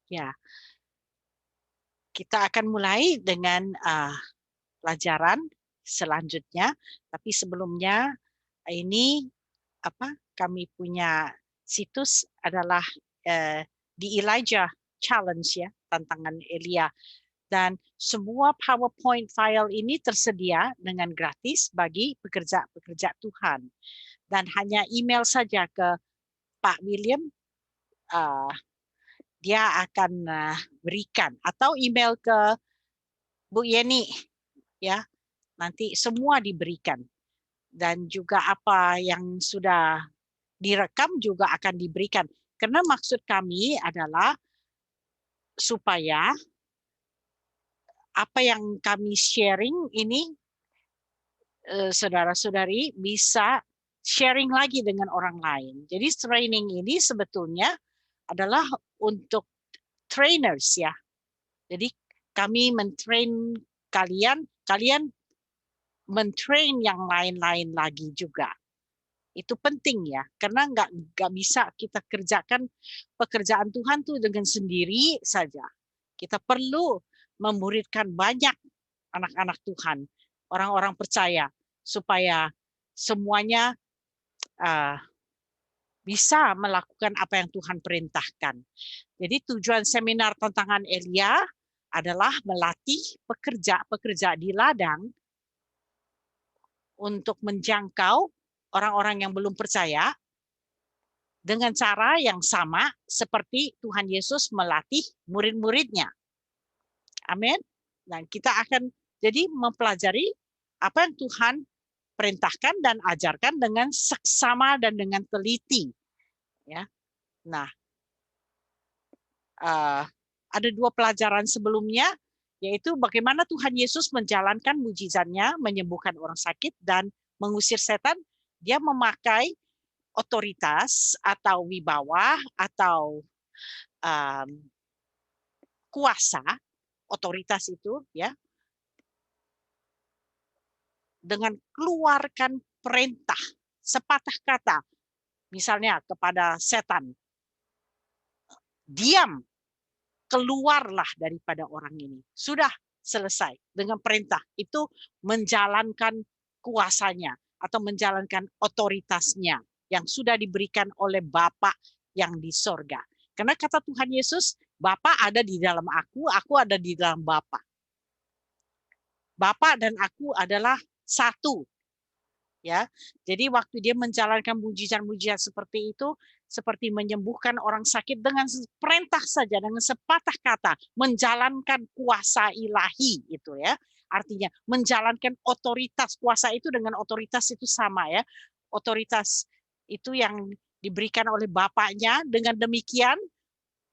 Ya, kita akan mulai dengan pelajaran selanjutnya. Tapi sebelumnya ini kami punya situs adalah di Elijah Challenge ya, tantangan Elia. Dan semua PowerPoint file ini tersedia dengan gratis bagi pekerja-pekerja Tuhan. Dan hanya email saja ke Pak William, dia akan berikan, atau email ke Bu Yeni, ya, nanti semua diberikan. Dan juga apa yang sudah direkam juga akan diberikan. Karena maksud kami adalah supaya apa yang kami sharing ini saudara-saudari bisa sharing lagi dengan orang lain. Jadi training ini sebetulnya adalah untuk trainers ya. Jadi kami mentrain kalian, kalian mentrain yang lain-lain lagi juga. Itu penting ya, karena nggak bisa kita kerjakan pekerjaan Tuhan tuh dengan sendiri saja. Kita perlu memuridkan banyak anak-anak Tuhan, orang-orang percaya, supaya semuanya bisa melakukan apa yang Tuhan perintahkan. Jadi tujuan seminar tantangan Elia adalah melatih pekerja-pekerja di ladang untuk menjangkau orang-orang yang belum percaya dengan cara yang sama seperti Tuhan Yesus melatih murid-muridnya. Amin. Dan kita akan jadi mempelajari apa yang Tuhan perintahkan dan ajarkan dengan seksama dan dengan teliti. Ya. Nah, ada 2 pelajaran sebelumnya, yaitu bagaimana Tuhan Yesus menjalankan mujizatnya, menyembuhkan orang sakit dan mengusir setan. Dia memakai otoritas atau wibawa atau kuasa, otoritas itu ya, dengan keluarkan perintah sepatah kata, misalnya kepada setan, diam, keluarlah daripada orang ini. Sudah selesai dengan perintah. Itu menjalankan kuasanya atau menjalankan otoritasnya yang sudah diberikan oleh Bapa yang di sorga. Karena kata Tuhan Yesus, Bapa ada di dalam aku ada di dalam Bapa. Bapa dan aku adalah satu. Ya, jadi waktu dia menjalankan mujizat-mujizat seperti itu, seperti menyembuhkan orang sakit dengan perintah saja, dengan sepatah kata, menjalankan kuasa ilahi itu ya. Artinya menjalankan otoritas, kuasa itu dengan otoritas itu sama ya. Otoritas itu yang diberikan oleh Bapaknya, dengan demikian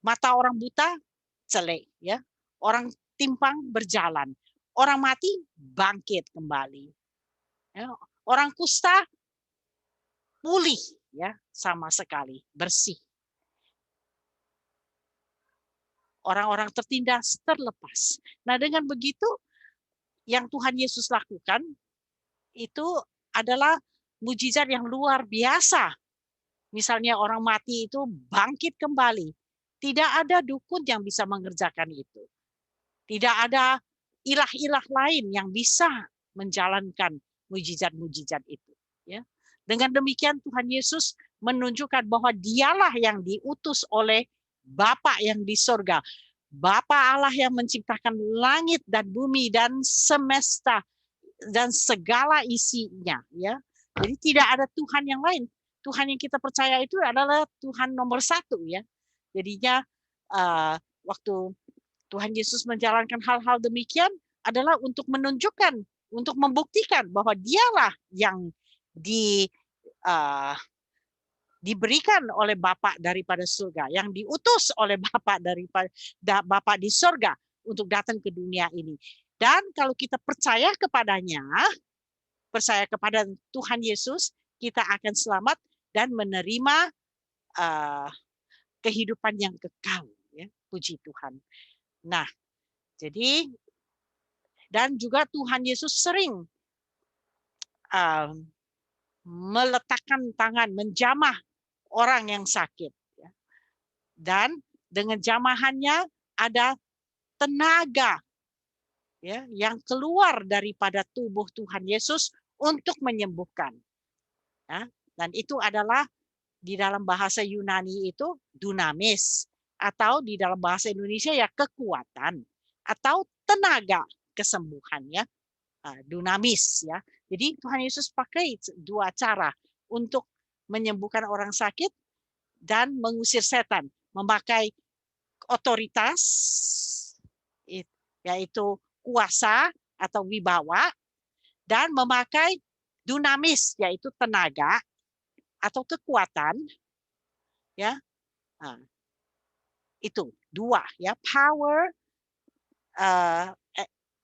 mata orang buta celek ya. Orang timpang berjalan, orang mati bangkit kembali. Ya, orang kusta pulih ya, sama sekali, bersih. Orang-orang tertindas terlepas. Nah, dengan begitu yang Tuhan Yesus lakukan itu adalah mujizat yang luar biasa. Misalnya orang mati itu bangkit kembali. Tidak ada dukun yang bisa mengerjakan itu. Tidak ada ilah-ilah lain yang bisa menjalankan mujizat-mujizat itu. Ya. Dengan demikian Tuhan Yesus menunjukkan bahwa dialah yang diutus oleh Bapa yang di sorga. Bapa Allah yang menciptakan langit dan bumi dan semesta dan segala isinya. Ya. Jadi tidak ada Tuhan yang lain. Tuhan yang kita percaya itu adalah Tuhan nomor 1. Ya. Jadinya waktu Tuhan Yesus menjalankan hal-hal demikian adalah untuk menunjukkan, untuk membuktikan bahwa dialah yang diberikan oleh Bapa daripada surga, yang diutus oleh Bapa daripada Bapa di surga untuk datang ke dunia ini. Dan kalau kita percaya kepadanya, percaya kepada Tuhan Yesus, kita akan selamat dan menerima kehidupan yang kekal. Ya, puji Tuhan. Nah, jadi dan juga Tuhan Yesus sering meletakkan tangan, menjamah orang yang sakit. Ya. Dan dengan jamahannya ada tenaga ya yang keluar daripada tubuh Tuhan Yesus untuk menyembuhkan. Ya. Dan itu adalah di dalam bahasa Yunani itu dunamis, atau di dalam bahasa Indonesia ya kekuatan atau tenaga kesembuhan ya. Dunamis ya. Jadi Tuhan Yesus pakai dua cara untuk menyembuhkan orang sakit dan mengusir setan, memakai otoritas yaitu kuasa atau wibawa, dan memakai dunamis yaitu tenaga atau kekuatan ya. Nah, itu dua ya, power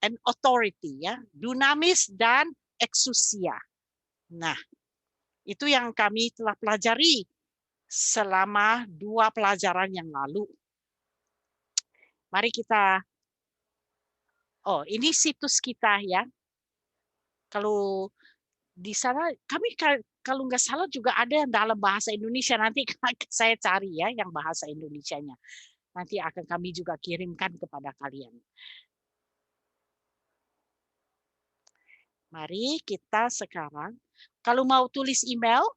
and authority ya, dunamis dan exousia. Nah, itu yang kami telah pelajari selama 2 pelajaran yang lalu. Mari kita, ini situs kita ya. Kalau di sana kami kalau nggak salah juga ada yang dalam bahasa Indonesia, nanti saya cari ya yang bahasa Indonesianya. Nanti akan kami juga kirimkan kepada kalian. Mari kita sekarang, kalau mau tulis email,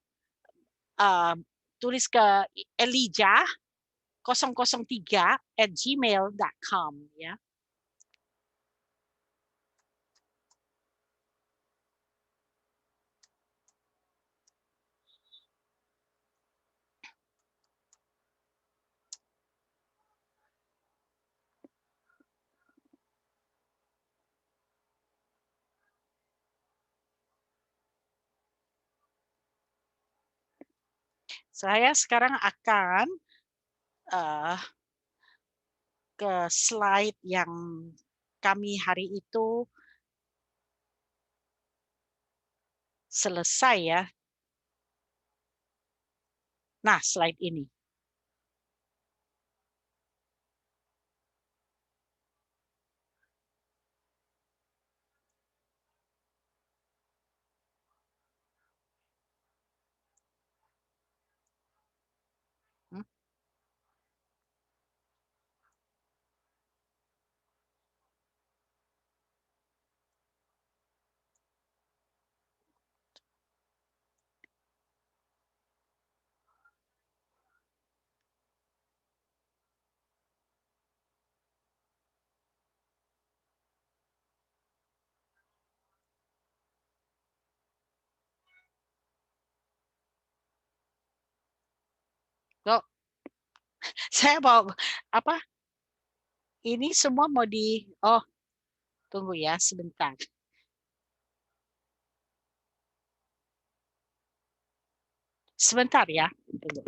tulis ke elijah003@gmail.com ya. Saya sekarang akan ke slide yang kami hari itu selesai ya. Nah, slide ini. Kok saya mau apa? Ini semua mau tunggu ya sebentar. Sebentar ya. Tunggu.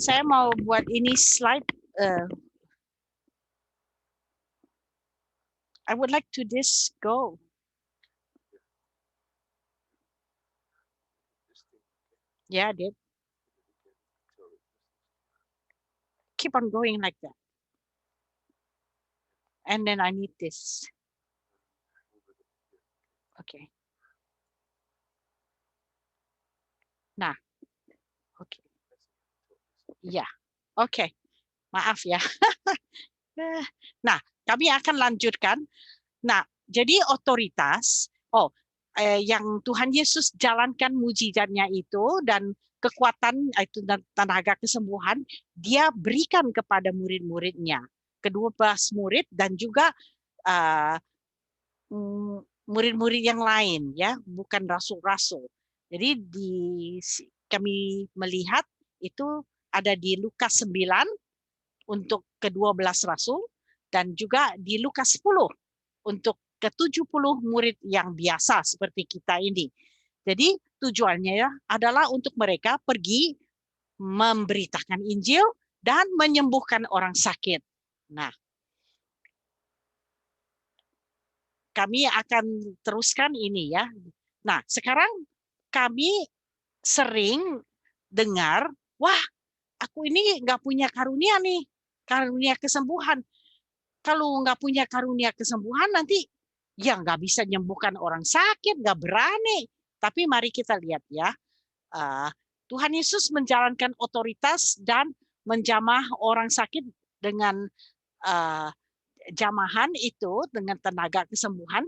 Saya mau buat ini slide. I would like to this go. Yeah, I did. Keep on going like that. And then I need this. Okay. Nah. Oke. Ya. Oke. Maaf ya. Nah, kami akan lanjutkan. Nah, jadi otoritas, yang Tuhan Yesus jalankan mujizatnya itu dan kekuatan itu dan tenaga kesembuhan, dia berikan kepada murid-muridnya, ke-12 murid dan juga murid-murid yang lain ya, bukan rasul-rasul. Jadi kami melihat itu ada di Lukas 9 untuk ke-12 rasul dan juga di Lukas 10 untuk ke-70 murid yang biasa seperti kita ini. Jadi tujuannya ya adalah untuk mereka pergi memberitakan Injil dan menyembuhkan orang sakit. Nah, kami akan teruskan ini ya. Nah, sekarang kami sering dengar, wah, aku ini nggak punya karunia nih, karunia kesembuhan. Kalau nggak punya karunia kesembuhan nanti ya nggak bisa nyembuhkan orang sakit, nggak berani. Tapi mari kita lihat ya, Tuhan Yesus menjalankan otoritas dan menjamah orang sakit dengan jamahan itu, dengan tenaga kesembuhan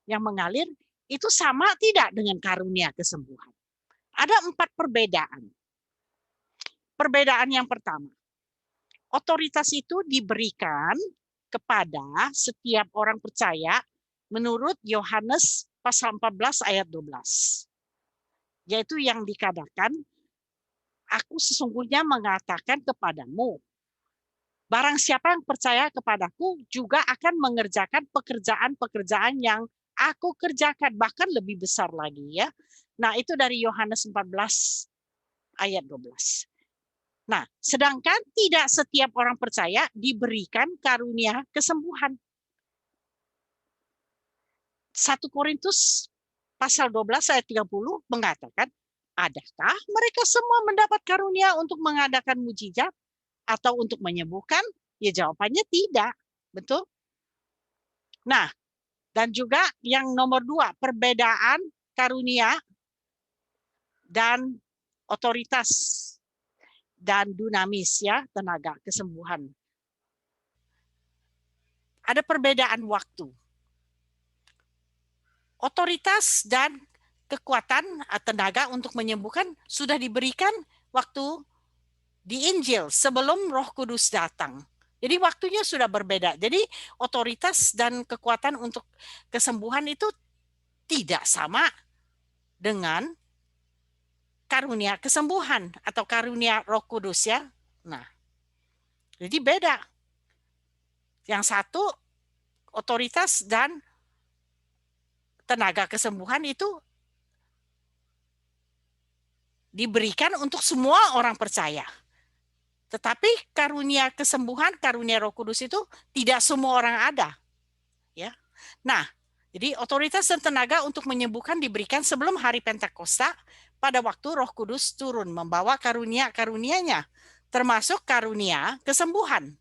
yang mengalir, itu sama tidak dengan karunia kesembuhan? Ada 4 perbedaan. Perbedaan yang pertama, otoritas itu diberikan kepada setiap orang percaya menurut Yohanes pasal 14 ayat 12. Yaitu yang dikatakan, aku sesungguhnya mengatakan kepadamu, barang siapa yang percaya kepadaku juga akan mengerjakan pekerjaan-pekerjaan yang aku kerjakan, bahkan lebih besar lagi ya. Nah, itu dari Yohanes 14 ayat 12. Nah, sedangkan tidak setiap orang percaya diberikan karunia kesembuhan. 1 Korintus pasal 12 ayat 30 mengatakan, adakah mereka semua mendapat karunia untuk mengadakan mujizat atau untuk menyembuhkan? Ya jawabannya tidak. Betul? Nah, dan juga yang nomor 2, perbedaan karunia dan otoritas dan dunamis ya, tenaga kesembuhan. Ada perbedaan waktu. Otoritas dan kekuatan tenaga untuk menyembuhkan sudah diberikan waktu di Injil sebelum Roh Kudus datang. Jadi waktunya sudah berbeda. Jadi otoritas dan kekuatan untuk kesembuhan itu tidak sama dengan karunia kesembuhan atau karunia Roh Kudus ya. Nah, jadi beda. Yang satu otoritas dan tenaga kesembuhan itu diberikan untuk semua orang percaya. Tetapi karunia kesembuhan, karunia Roh Kudus itu tidak semua orang ada. Ya. Nah, jadi otoritas dan tenaga untuk menyembuhkan diberikan sebelum hari Pentakosta pada waktu Roh Kudus turun membawa karunia-karunianya, termasuk karunia kesembuhan.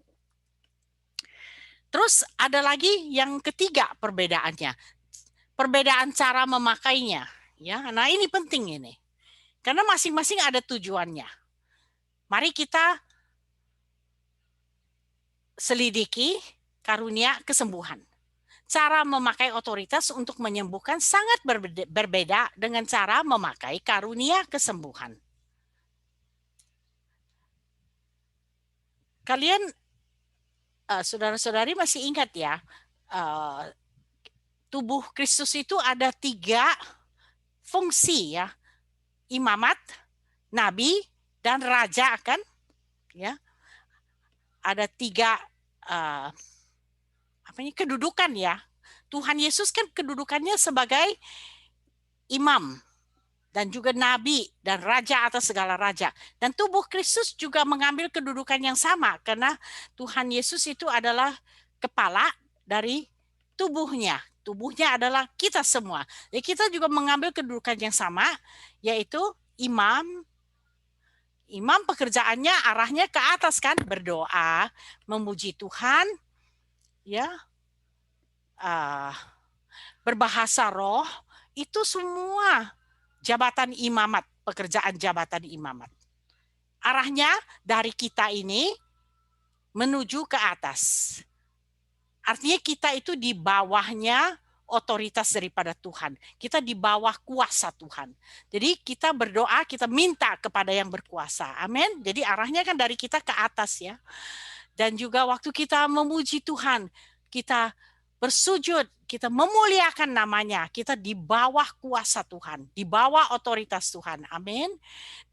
Terus ada lagi yang ketiga perbedaannya. Perbedaan cara memakainya, ya. Nah, ini penting ini. Karena masing-masing ada tujuannya. Mari kita selidiki karunia kesembuhan. Cara memakai otoritas untuk menyembuhkan sangat berbeda dengan cara memakai karunia kesembuhan. Kalian, saudara-saudari masih ingat ya, tubuh Kristus itu ada 3 fungsi ya, imamat, nabi, dan raja kan, ya. Ada 3 kedudukan ya. Tuhan Yesus kan kedudukannya sebagai imam dan juga nabi dan raja atas segala raja. Dan tubuh Kristus juga mengambil kedudukan yang sama karena Tuhan Yesus itu adalah kepala dari tubuhnya. Tubuhnya adalah kita semua. Jadi kita juga mengambil kedudukan yang sama, yaitu imam. Imam pekerjaannya arahnya ke atas kan, berdoa, memuji Tuhan, ya, berbahasa roh, itu semua jabatan imamat, pekerjaan jabatan imamat. Arahnya dari kita ini menuju ke atas. Artinya kita itu di bawahnya otoritas daripada Tuhan. Kita di bawah kuasa Tuhan. Jadi kita berdoa, kita minta kepada yang berkuasa. Amin. Jadi arahnya kan dari kita ke atas ya. Dan juga waktu kita memuji Tuhan, kita bersujud, kita memuliakan namanya, kita di bawah kuasa Tuhan, di bawah otoritas Tuhan. Amin.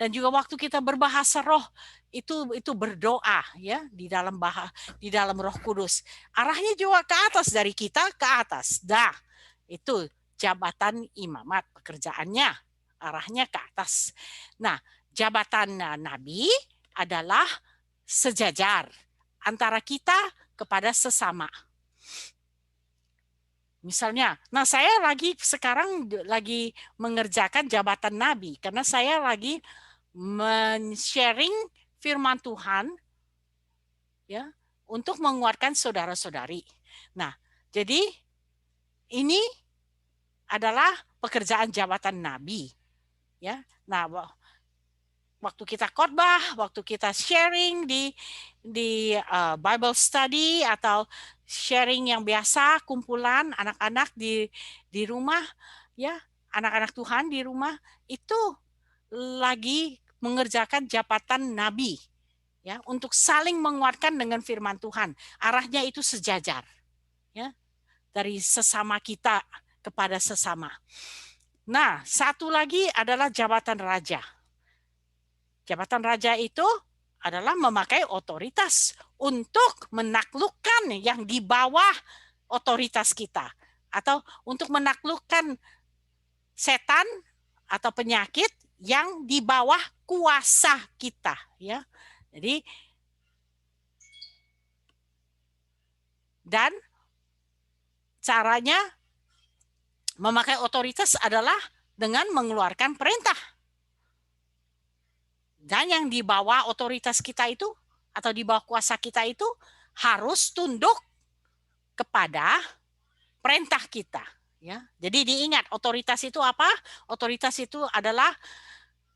Dan juga waktu kita berbahasa roh, itu berdoa ya di dalam Roh Kudus. Arahnya juga ke atas, dari kita ke atas. Itu jabatan imamat, pekerjaannya arahnya ke atas. Nah, jabatan nabi adalah sejajar antara kita kepada sesama. Misalnya, nah saya sekarang lagi mengerjakan jabatan nabi karena saya lagi men-sharing firman Tuhan ya untuk menguatkan saudara-saudari. Nah, jadi ini adalah pekerjaan jabatan nabi, ya. Nah, waktu kita khotbah, waktu kita sharing di Bible study atau sharing yang biasa, kumpulan anak-anak di rumah, ya, anak-anak Tuhan di rumah itu lagi mengerjakan jabatan nabi, ya, untuk saling menguatkan dengan firman Tuhan. Arahnya itu sejajar, ya, dari sesama kita kepada sesama. Nah, satu lagi adalah jabatan raja. Jabatan raja itu adalah memakai otoritas untuk menaklukkan yang di bawah otoritas kita, atau untuk menaklukkan setan atau penyakit yang di bawah kuasa kita, ya. Jadi, dan caranya memakai otoritas adalah dengan mengeluarkan perintah. Dan yang di bawah otoritas kita itu atau di bawah kuasa kita itu harus tunduk kepada perintah kita, ya. Jadi diingat, otoritas itu apa? Otoritas itu adalah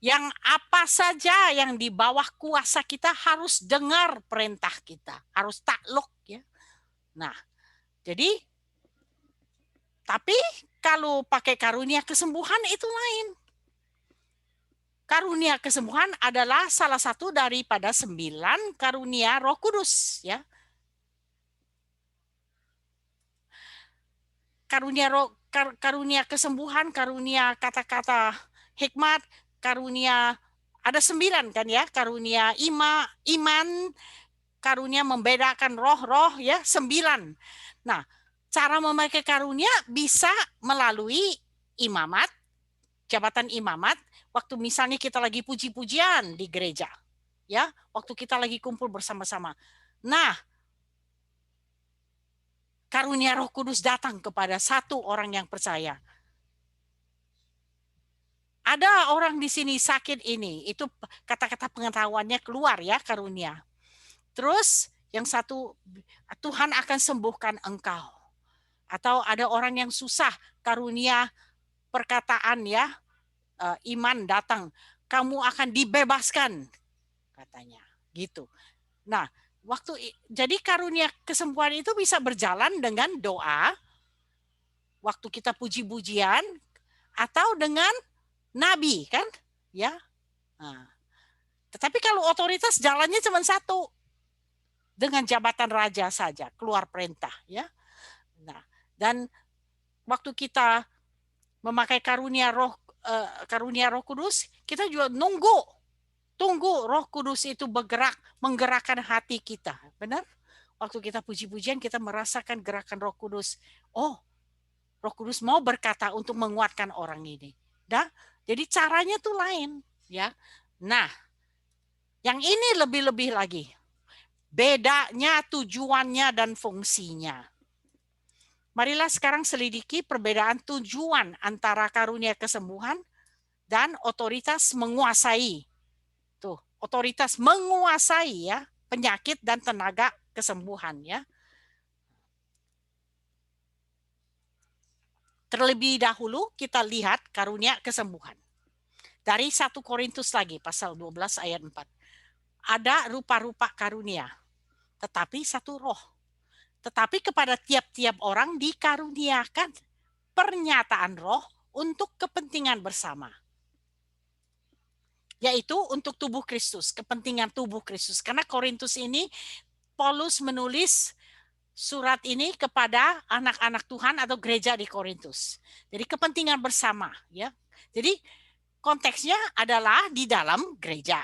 yang apa saja yang di bawah kuasa kita harus dengar perintah kita, harus takluk, ya. Nah, jadi tapi kalau pakai karunia kesembuhan itu lain. Karunia kesembuhan adalah salah satu daripada 9 karunia Roh Kudus, ya. Karunia kesembuhan, karunia kata-kata hikmat, karunia ada 9 kan, ya. Karunia iman, karunia membedakan roh-roh, ya, 9. Nah, cara memakai karunia bisa melalui imamat, jabatan imamat, waktu misalnya kita lagi puji-pujian di gereja, ya, waktu kita lagi kumpul bersama-sama. Nah, karunia Roh Kudus datang kepada satu orang yang percaya. Ada orang di sini sakit ini, itu kata-kata pengetahuannya keluar, ya, karunia. Terus yang satu, Tuhan akan sembuhkan engkau. Atau ada orang yang susah, karunia perkataan, ya, iman datang, kamu akan dibebaskan, katanya, gitu. Nah, jadi karunia kesembuhan itu bisa berjalan dengan doa, waktu kita puji-pujian, atau dengan nabi, kan, ya. Nah, tetapi kalau otoritas jalannya cuma satu, dengan jabatan raja saja, keluar perintah, ya. Nah, dan waktu kita memakai karunia Roh Kudus, kita juga tunggu Roh Kudus itu bergerak, menggerakkan hati kita, benar? Waktu kita puji-pujian, kita merasakan gerakan Roh Kudus. Oh, Roh Kudus mau berkata untuk menguatkan orang ini. Jadi caranya tuh lain, ya. Nah, yang ini lebih-lebih lagi. Bedanya, tujuannya, dan fungsinya. Marilah sekarang selidiki perbedaan tujuan antara karunia kesembuhan dan otoritas menguasai. Tuh, otoritas menguasai, ya, penyakit dan tenaga kesembuhan, ya. Terlebih dahulu kita lihat karunia kesembuhan. Dari 1 Korintus lagi, pasal 12 ayat 4. Ada rupa-rupa karunia, tetapi satu roh. Tetapi kepada tiap-tiap orang dikaruniakan pernyataan roh untuk kepentingan bersama. Yaitu untuk tubuh Kristus, kepentingan tubuh Kristus. Karena Korintus ini, Paulus menulis surat ini kepada anak-anak Tuhan atau gereja di Korintus. Jadi kepentingan bersama, ya. Jadi konteksnya adalah di dalam gereja,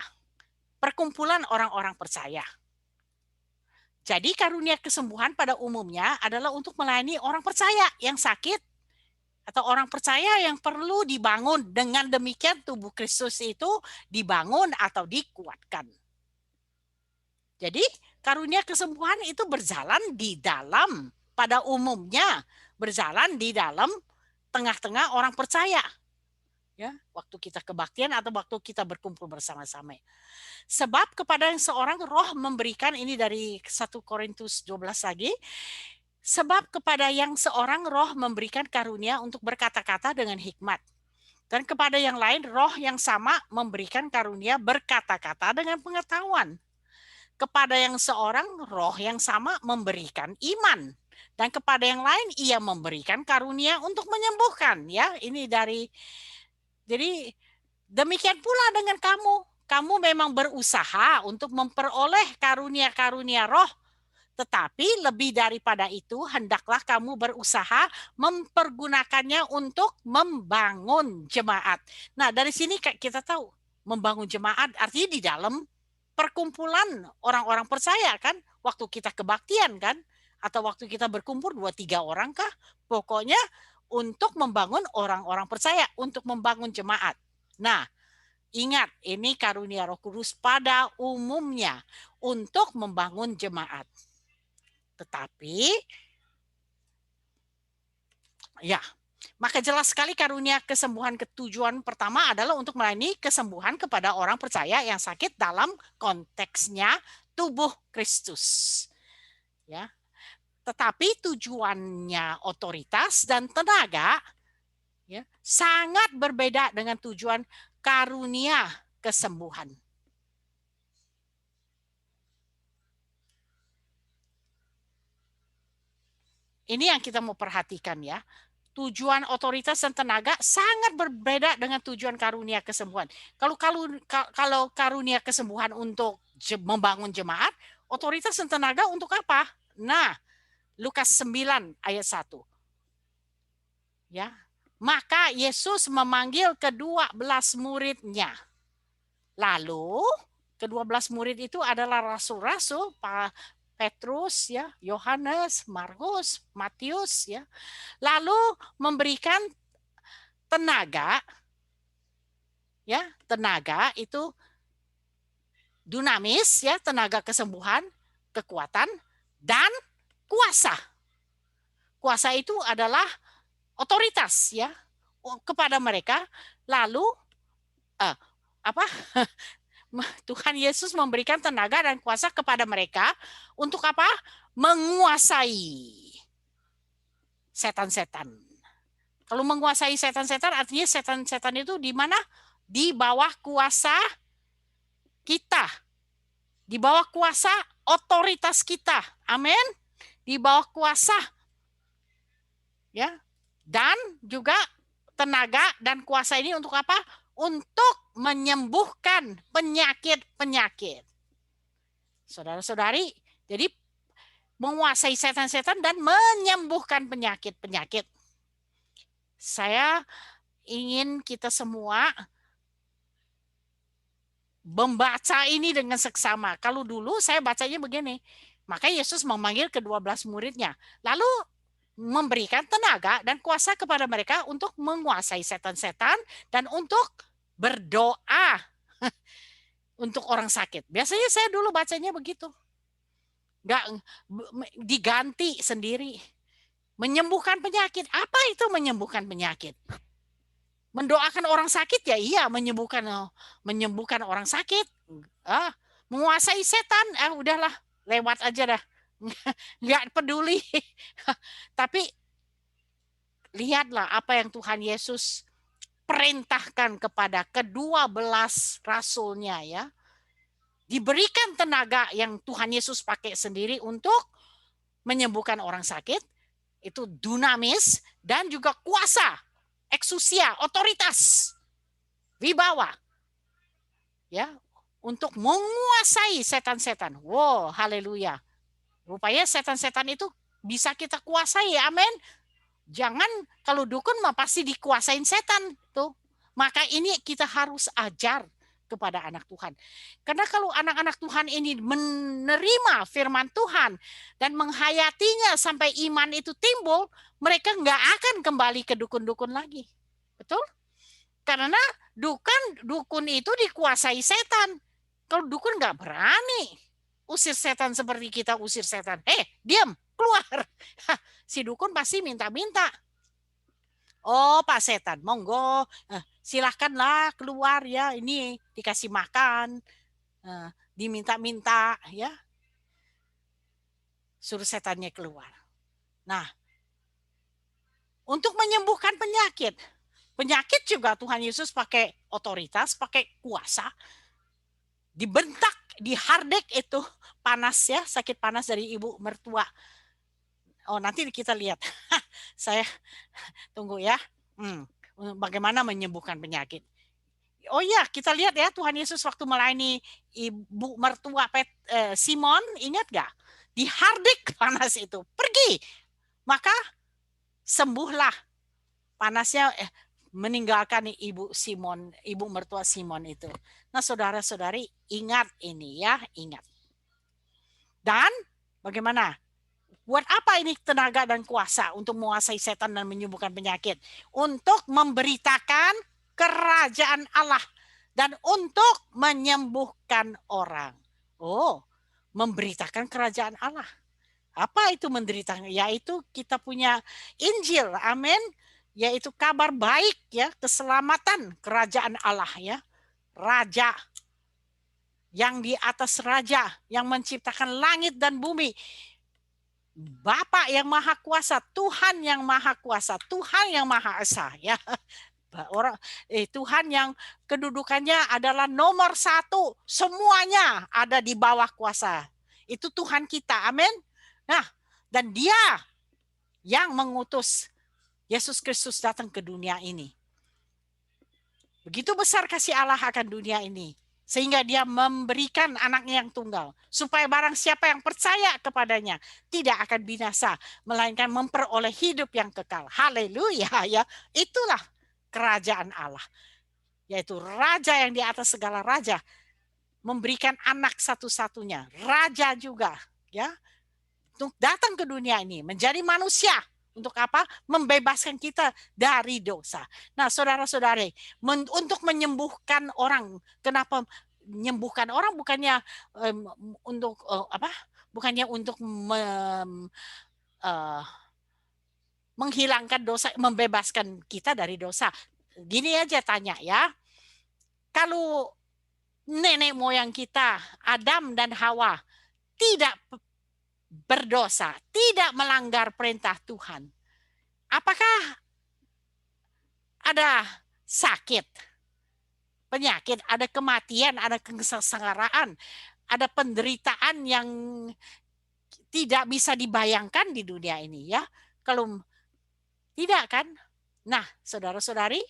perkumpulan orang-orang percaya. Jadi karunia kesembuhan pada umumnya adalah untuk melayani orang percaya yang sakit atau orang percaya yang perlu dibangun. Dengan demikian tubuh Kristus itu dibangun atau dikuatkan. Jadi karunia kesembuhan itu berjalan di dalam, pada umumnya berjalan di dalam tengah-tengah orang percaya. Ya, waktu kita kebaktian atau waktu kita berkumpul bersama-sama. Sebab kepada yang seorang roh memberikan, ini dari 1 Korintus 12 lagi, sebab kepada yang seorang roh memberikan karunia untuk berkata-kata dengan hikmat. Dan kepada yang lain roh yang sama memberikan karunia berkata-kata dengan pengetahuan. Kepada yang seorang roh yang sama memberikan iman. Dan kepada yang lain ia memberikan karunia untuk menyembuhkan. Ya, ini dari, jadi demikian pula dengan kamu. Kamu memang berusaha untuk memperoleh karunia-karunia roh. Tetapi lebih daripada itu, hendaklah kamu berusaha mempergunakannya untuk membangun jemaat. Nah, dari sini kita tahu, membangun jemaat artinya di dalam perkumpulan orang-orang percaya kan, waktu kita kebaktian kan, atau waktu kita berkumpul 2-3 orang kah, pokoknya untuk membangun orang-orang percaya, untuk membangun jemaat. Nah, ingat, ini karunia Roh Kudus pada umumnya untuk membangun jemaat. Tetapi, ya, maka jelas sekali karunia kesembuhan ketujuan pertama adalah untuk melayani kesembuhan kepada orang percaya yang sakit dalam konteksnya tubuh Kristus. Ya. Tetapi tujuannya otoritas dan tenaga ya, sangat berbeda dengan tujuan karunia kesembuhan. Ini yang kita mau perhatikan ya. Tujuan otoritas dan tenaga sangat berbeda dengan tujuan karunia kesembuhan. Kalau karunia kesembuhan untuk membangun jemaat, otoritas dan tenaga untuk apa? Nah, Lukas 9 ayat 1. Ya. Maka Yesus memanggil ke-12 muridnya. Lalu ke-12 murid itu adalah rasul-rasul, Pak Petrus, ya, Yohanes, Markus, Matius, ya. Lalu memberikan tenaga, ya, tenaga itu dunamis, ya, tenaga kesembuhan, kekuatan, dan kuasa. Kuasa itu adalah otoritas, ya, kepada mereka. Lalu apa? Tuhan Yesus memberikan tenaga dan kuasa kepada mereka untuk apa? Menguasai setan-setan. Kalau menguasai setan-setan artinya setan-setan itu di mana? Di bawah kuasa kita. Di bawah kuasa otoritas kita. Amin. Di bawah kuasa. Ya. Dan juga tenaga dan kuasa ini untuk apa? Untuk menyembuhkan penyakit-penyakit. Saudara-saudari, jadi menguasai setan-setan dan menyembuhkan penyakit-penyakit. Saya ingin kita semua membaca ini dengan seksama. Kalau dulu saya bacanya begini, maka Yesus memanggil ke-12 muridnya, lalu memberikan tenaga dan kuasa kepada mereka untuk menguasai setan-setan dan untuk berdoa untuk orang sakit. Biasanya saya dulu bacanya begitu. Nggak diganti sendiri. Menyembuhkan penyakit. Apa itu menyembuhkan penyakit? Mendoakan orang sakit ya iya, menyembuhkan orang sakit. Menguasai setan, udahlah, lewat aja dah. Nggak peduli. Tapi lihatlah apa yang Tuhan Yesus perintahkan kepada ke-12 rasulnya ya. Diberikan tenaga yang Tuhan Yesus pakai sendiri untuk menyembuhkan orang sakit, itu dunamis, dan juga kuasa, eksusia, otoritas, wibawa, ya, untuk menguasai setan-setan. Wow, haleluya. Rupanya setan-setan itu bisa kita kuasai, amin. Jangan kalau dukun mah pasti dikuasain setan tuh. Maka ini kita harus ajar kepada anak Tuhan. Karena kalau anak-anak Tuhan ini menerima firman Tuhan dan menghayatinya sampai iman itu timbul, mereka nggak akan kembali ke dukun-dukun lagi. Betul? Karena dukun itu dikuasai setan. Kalau dukun nggak berani usir setan seperti kita usir setan. Diam, keluar. Si dukun pasti minta-minta. Oh, Pak Setan, monggo, silahkanlah keluar ya. Ini dikasih makan, diminta-minta ya, suruh setannya keluar. Nah, untuk menyembuhkan penyakit, penyakit juga Tuhan Yesus pakai otoritas, pakai kuasa, dibentak, dihardek itu panas ya, sakit panas dari ibu mertua. Oh, nanti kita lihat. Saya tunggu ya. Bagaimana menyembuhkan penyakit. Oh iya, kita lihat ya Tuhan Yesus waktu melayani ibu mertua Simon, ingat gak? Dihardik panas itu, pergi. Maka sembuhlah panasnya, meninggalkan ibu mertua Simon itu. Nah, saudara-saudari, ingat ini ya, ingat. Dan bagaimana? Buat apa ini tenaga dan kuasa untuk menguasai setan dan menyembuhkan penyakit? Untuk memberitakan kerajaan Allah dan untuk menyembuhkan orang. Oh, memberitakan kerajaan Allah. Apa itu menderita? Yaitu kita punya Injil, amin. Yaitu kabar baik ya, keselamatan kerajaan Allah ya. Raja yang di atas raja, yang menciptakan langit dan bumi. Bapa yang maha kuasa, Tuhan yang maha kuasa, Tuhan yang maha esa ya. Tuhan yang kedudukannya adalah nomor 1, semuanya ada di bawah kuasa. Itu Tuhan kita, amin. Nah, dan dia yang mengutus Yesus Kristus datang ke dunia ini. Begitu besar kasih Allah akan dunia ini, sehingga dia memberikan anaknya yang tunggal, supaya barang siapa yang percaya kepadanya tidak akan binasa, melainkan memperoleh hidup yang kekal. Haleluya ya. Itulah kerajaan Allah, yaitu raja yang di atas segala raja, memberikan anak satu-satunya, raja juga ya, untuk datang ke dunia ini, menjadi manusia. Untuk apa? Membebaskan kita dari dosa. Nah, saudara-saudari, untuk menyembuhkan orang, kenapa menyembuhkan orang? Bukannya untuk apa? Bukannya untuk menghilangkan dosa, membebaskan kita dari dosa. Gini aja tanya ya. Kalau nenek moyang kita, Adam dan Hawa, tidak berdosa, tidak melanggar perintah Tuhan, apakah ada sakit, penyakit, ada kematian, ada kesengsaraan, ada penderitaan yang tidak bisa dibayangkan di dunia ini ya? Kalau tidak kan? Nah, saudara-saudari,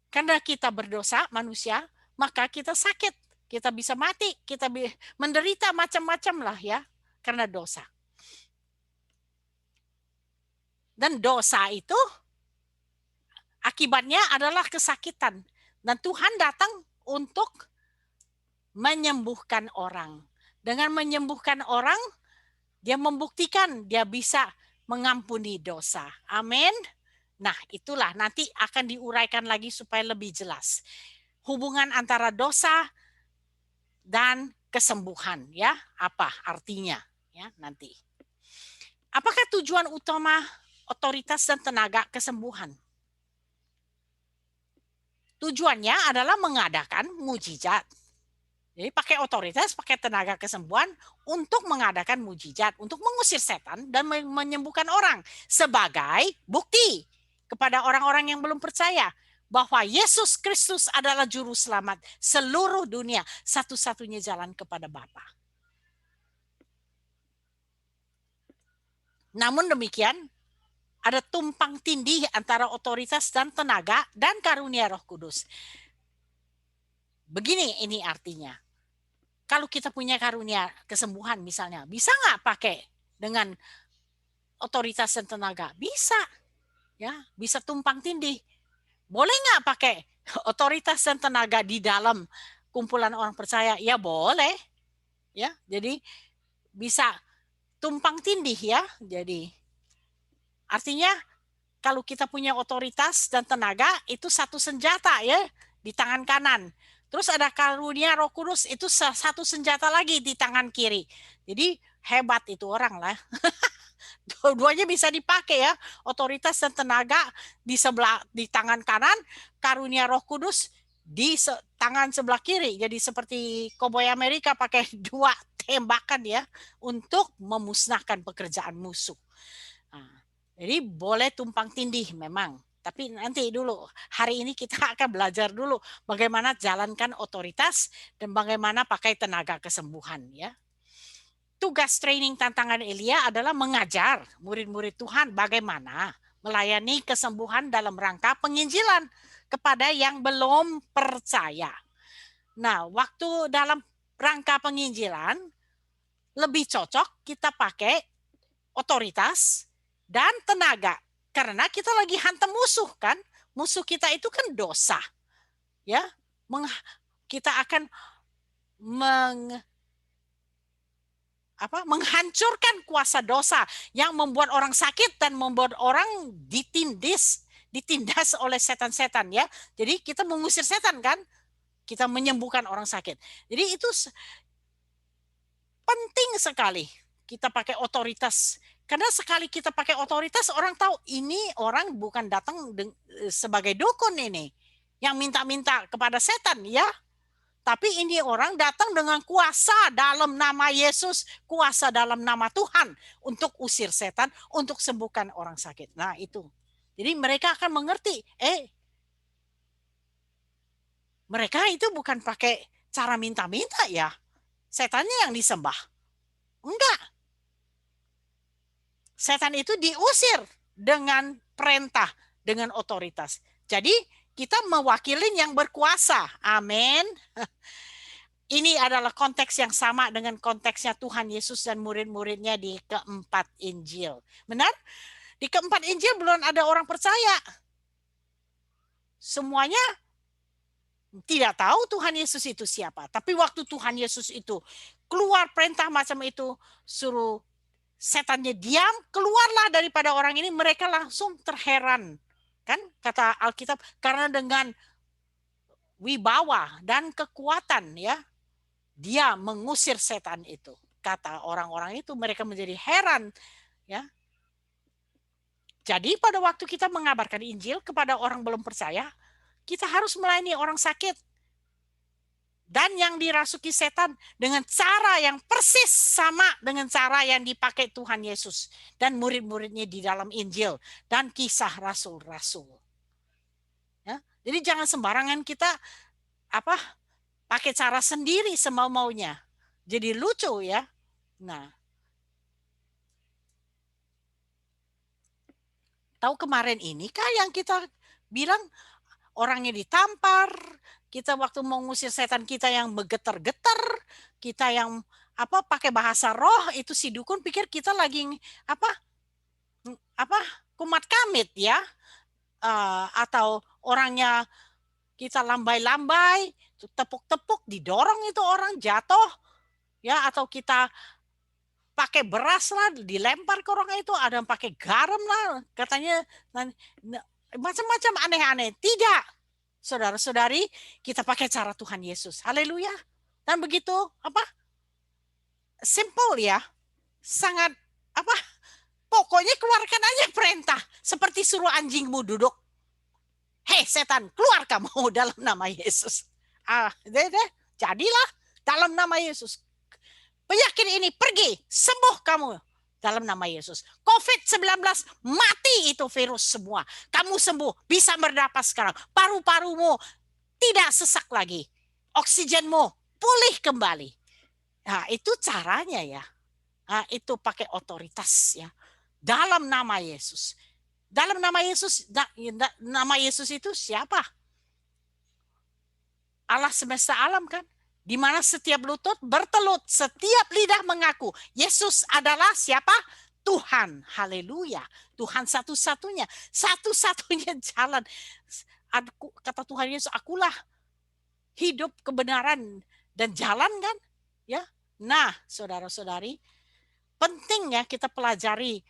karena kita berdosa manusia, maka kita sakit. Kita bisa mati, kita menderita macam-macam lah ya, karena dosa. Dan dosa itu akibatnya adalah kesakitan. Dan Tuhan datang untuk menyembuhkan orang. Dengan menyembuhkan orang, dia membuktikan dia bisa mengampuni dosa. Amin. Nah, itulah nanti akan diuraikan lagi supaya lebih jelas. Hubungan antara dosa dan kesembuhan ya, apa artinya ya nanti. Apakah tujuan utama otoritas dan tenaga kesembuhan? Tujuannya adalah mengadakan mujizat. Jadi pakai otoritas, pakai tenaga kesembuhan untuk mengadakan mujizat, untuk mengusir setan dan menyembuhkan orang sebagai bukti kepada orang-orang yang belum percaya bahwa Yesus Kristus adalah juru selamat seluruh dunia, satu-satunya jalan kepada Bapa. Namun demikian, ada tumpang tindih antara otoritas dan tenaga dan karunia Roh Kudus. Begini ini artinya. Kalau kita punya karunia kesembuhan misalnya, bisa nggak pakai dengan otoritas dan tenaga? Bisa. Ya, bisa tumpang tindih. Boleh nggak pakai otoritas dan tenaga di dalam kumpulan orang percaya? Ya boleh. Ya, jadi bisa tumpang tindih ya. Jadi artinya kalau kita punya otoritas dan tenaga itu satu senjata ya di tangan kanan. Terus ada karunia Roh Kudus itu satu senjata lagi di tangan kiri. Jadi hebat itu orang lah. Dua-duanya bisa dipakai ya. Otoritas dan tenaga di tangan kanan, karunia Roh Kudus di tangan sebelah kiri. Jadi seperti koboi Amerika pakai 2 tembakan ya untuk memusnahkan pekerjaan musuh. Nah, jadi boleh tumpang tindih memang. Tapi nanti dulu, hari ini kita akan belajar dulu bagaimana jalankan otoritas dan bagaimana pakai tenaga kesembuhan ya. Tugas training tantangan Elia adalah mengajar murid-murid Tuhan bagaimana melayani kesembuhan dalam rangka penginjilan kepada yang belum percaya. Nah, waktu dalam rangka penginjilan lebih cocok kita pakai otoritas dan tenaga karena kita lagi hantam musuh kan. Musuh kita itu kan dosa. Ya, kita akan menghancurkan kuasa dosa yang membuat orang sakit dan membuat orang ditindas oleh setan-setan ya. Jadi kita mengusir setan kan, kita menyembuhkan orang sakit. Jadi itu penting sekali kita pakai otoritas. Karena sekali kita pakai otoritas, orang tahu ini orang bukan datang sebagai dukun ini yang minta-minta kepada setan ya. Tapi ini orang datang dengan kuasa dalam nama Yesus, kuasa dalam nama Tuhan untuk usir setan, untuk sembuhkan orang sakit. Nah itu. Jadi mereka akan mengerti, mereka itu bukan pakai cara minta-minta ya. Setannya yang disembah. Enggak. Setan itu diusir dengan perintah, dengan otoritas. Jadi kita mewakili yang berkuasa. Amin. Ini adalah konteks yang sama dengan konteksnya Tuhan Yesus dan murid-muridnya di keempat Injil. Benar? Di keempat Injil belum ada orang percaya. Semuanya tidak tahu Tuhan Yesus itu siapa. Tapi waktu Tuhan Yesus itu keluar perintah macam itu, suruh setannya diam, keluarlah daripada orang ini, mereka langsung terheran. Kan kata Alkitab, karena dengan wibawa dan kekuatan ya, dia mengusir setan itu. Kata orang-orang itu, mereka menjadi heran ya. Jadi pada waktu kita mengabarkan Injil kepada orang belum percaya, kita harus melayani orang sakit dan yang dirasuki setan dengan cara yang persis sama dengan cara yang dipakai Tuhan Yesus dan murid-muridnya di dalam Injil dan kisah rasul-rasul. Ya, jadi jangan sembarangan kita pakai cara sendiri semau-maunya. Jadi lucu ya. Nah, tahu kemarin ini kah yang kita bilang orangnya ditampar, kita waktu mau ngusir setan kita yang bergetar-getar, kita yang pakai bahasa roh, itu si dukun pikir kita lagi kumat kamit ya, atau orangnya kita lambai-lambai, tepuk-tepuk, didorong itu orang jatuh ya, atau kita pakai beras lah, dilempar ke orang itu, ada yang pakai garam lah, katanya macam-macam aneh-aneh. Tidak, saudara-saudari, kita pakai cara Tuhan Yesus. Haleluya. Dan begitu simple ya, sangat pokoknya keluarkan aja perintah, seperti suruh anjingmu duduk. Hei setan, keluar kamu dalam nama Yesus. Jadilah dalam nama Yesus. Penyakit ini pergi, sembuh kamu dalam nama Yesus. COVID-19 mati itu virus semua. Kamu sembuh, bisa bernapas sekarang. Paru-parumu tidak sesak lagi. Oksigenmu pulih kembali. Nah, itu caranya ya. Nah, itu pakai otoritas ya. Dalam nama Yesus. Dalam nama Yesus, nama Yesus itu siapa? Allah semesta alam kan? Di mana setiap lutut bertelut, setiap lidah mengaku Yesus adalah siapa? Tuhan. Haleluya. Tuhan satu-satunya. Satu-satunya jalan. Kata Tuhan Yesus, akulah hidup, kebenaran, dan jalan kan? Ya. Nah, saudara-saudari, penting ya kita pelajari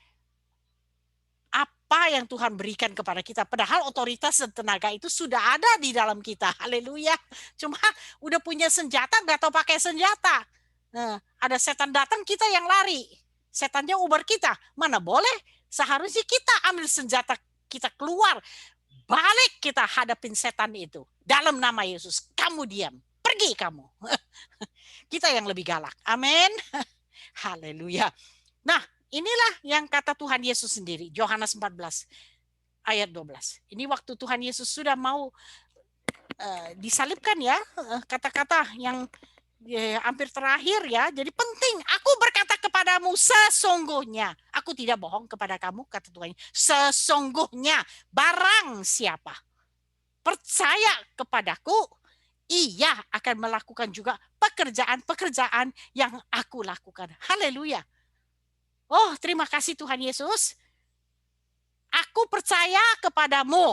apa yang Tuhan berikan kepada kita. Padahal otoritas dan tenaga itu sudah ada di dalam kita. Haleluya. Cuma udah punya senjata, nggak tahu pakai senjata. Nah, ada setan datang, kita yang lari. Setannya uber kita. Mana boleh? Seharusnya kita ambil senjata kita keluar. Balik kita hadapin setan itu. Dalam nama Yesus. Kamu diam. Pergi kamu. Kita yang lebih galak. Amin. Haleluya. Nah, inilah yang kata Tuhan Yesus sendiri. Yohanes 14 ayat 12. Ini waktu Tuhan Yesus sudah mau disalibkan ya. Kata-kata yang hampir terakhir ya. Jadi penting. Aku berkata kepadamu sesungguhnya. Aku tidak bohong kepada kamu, kata Tuhan. Sesungguhnya barang siapa percaya kepadaku, ia akan melakukan juga pekerjaan-pekerjaan yang aku lakukan. Haleluya. Oh, terima kasih Tuhan Yesus. Aku percaya kepadamu.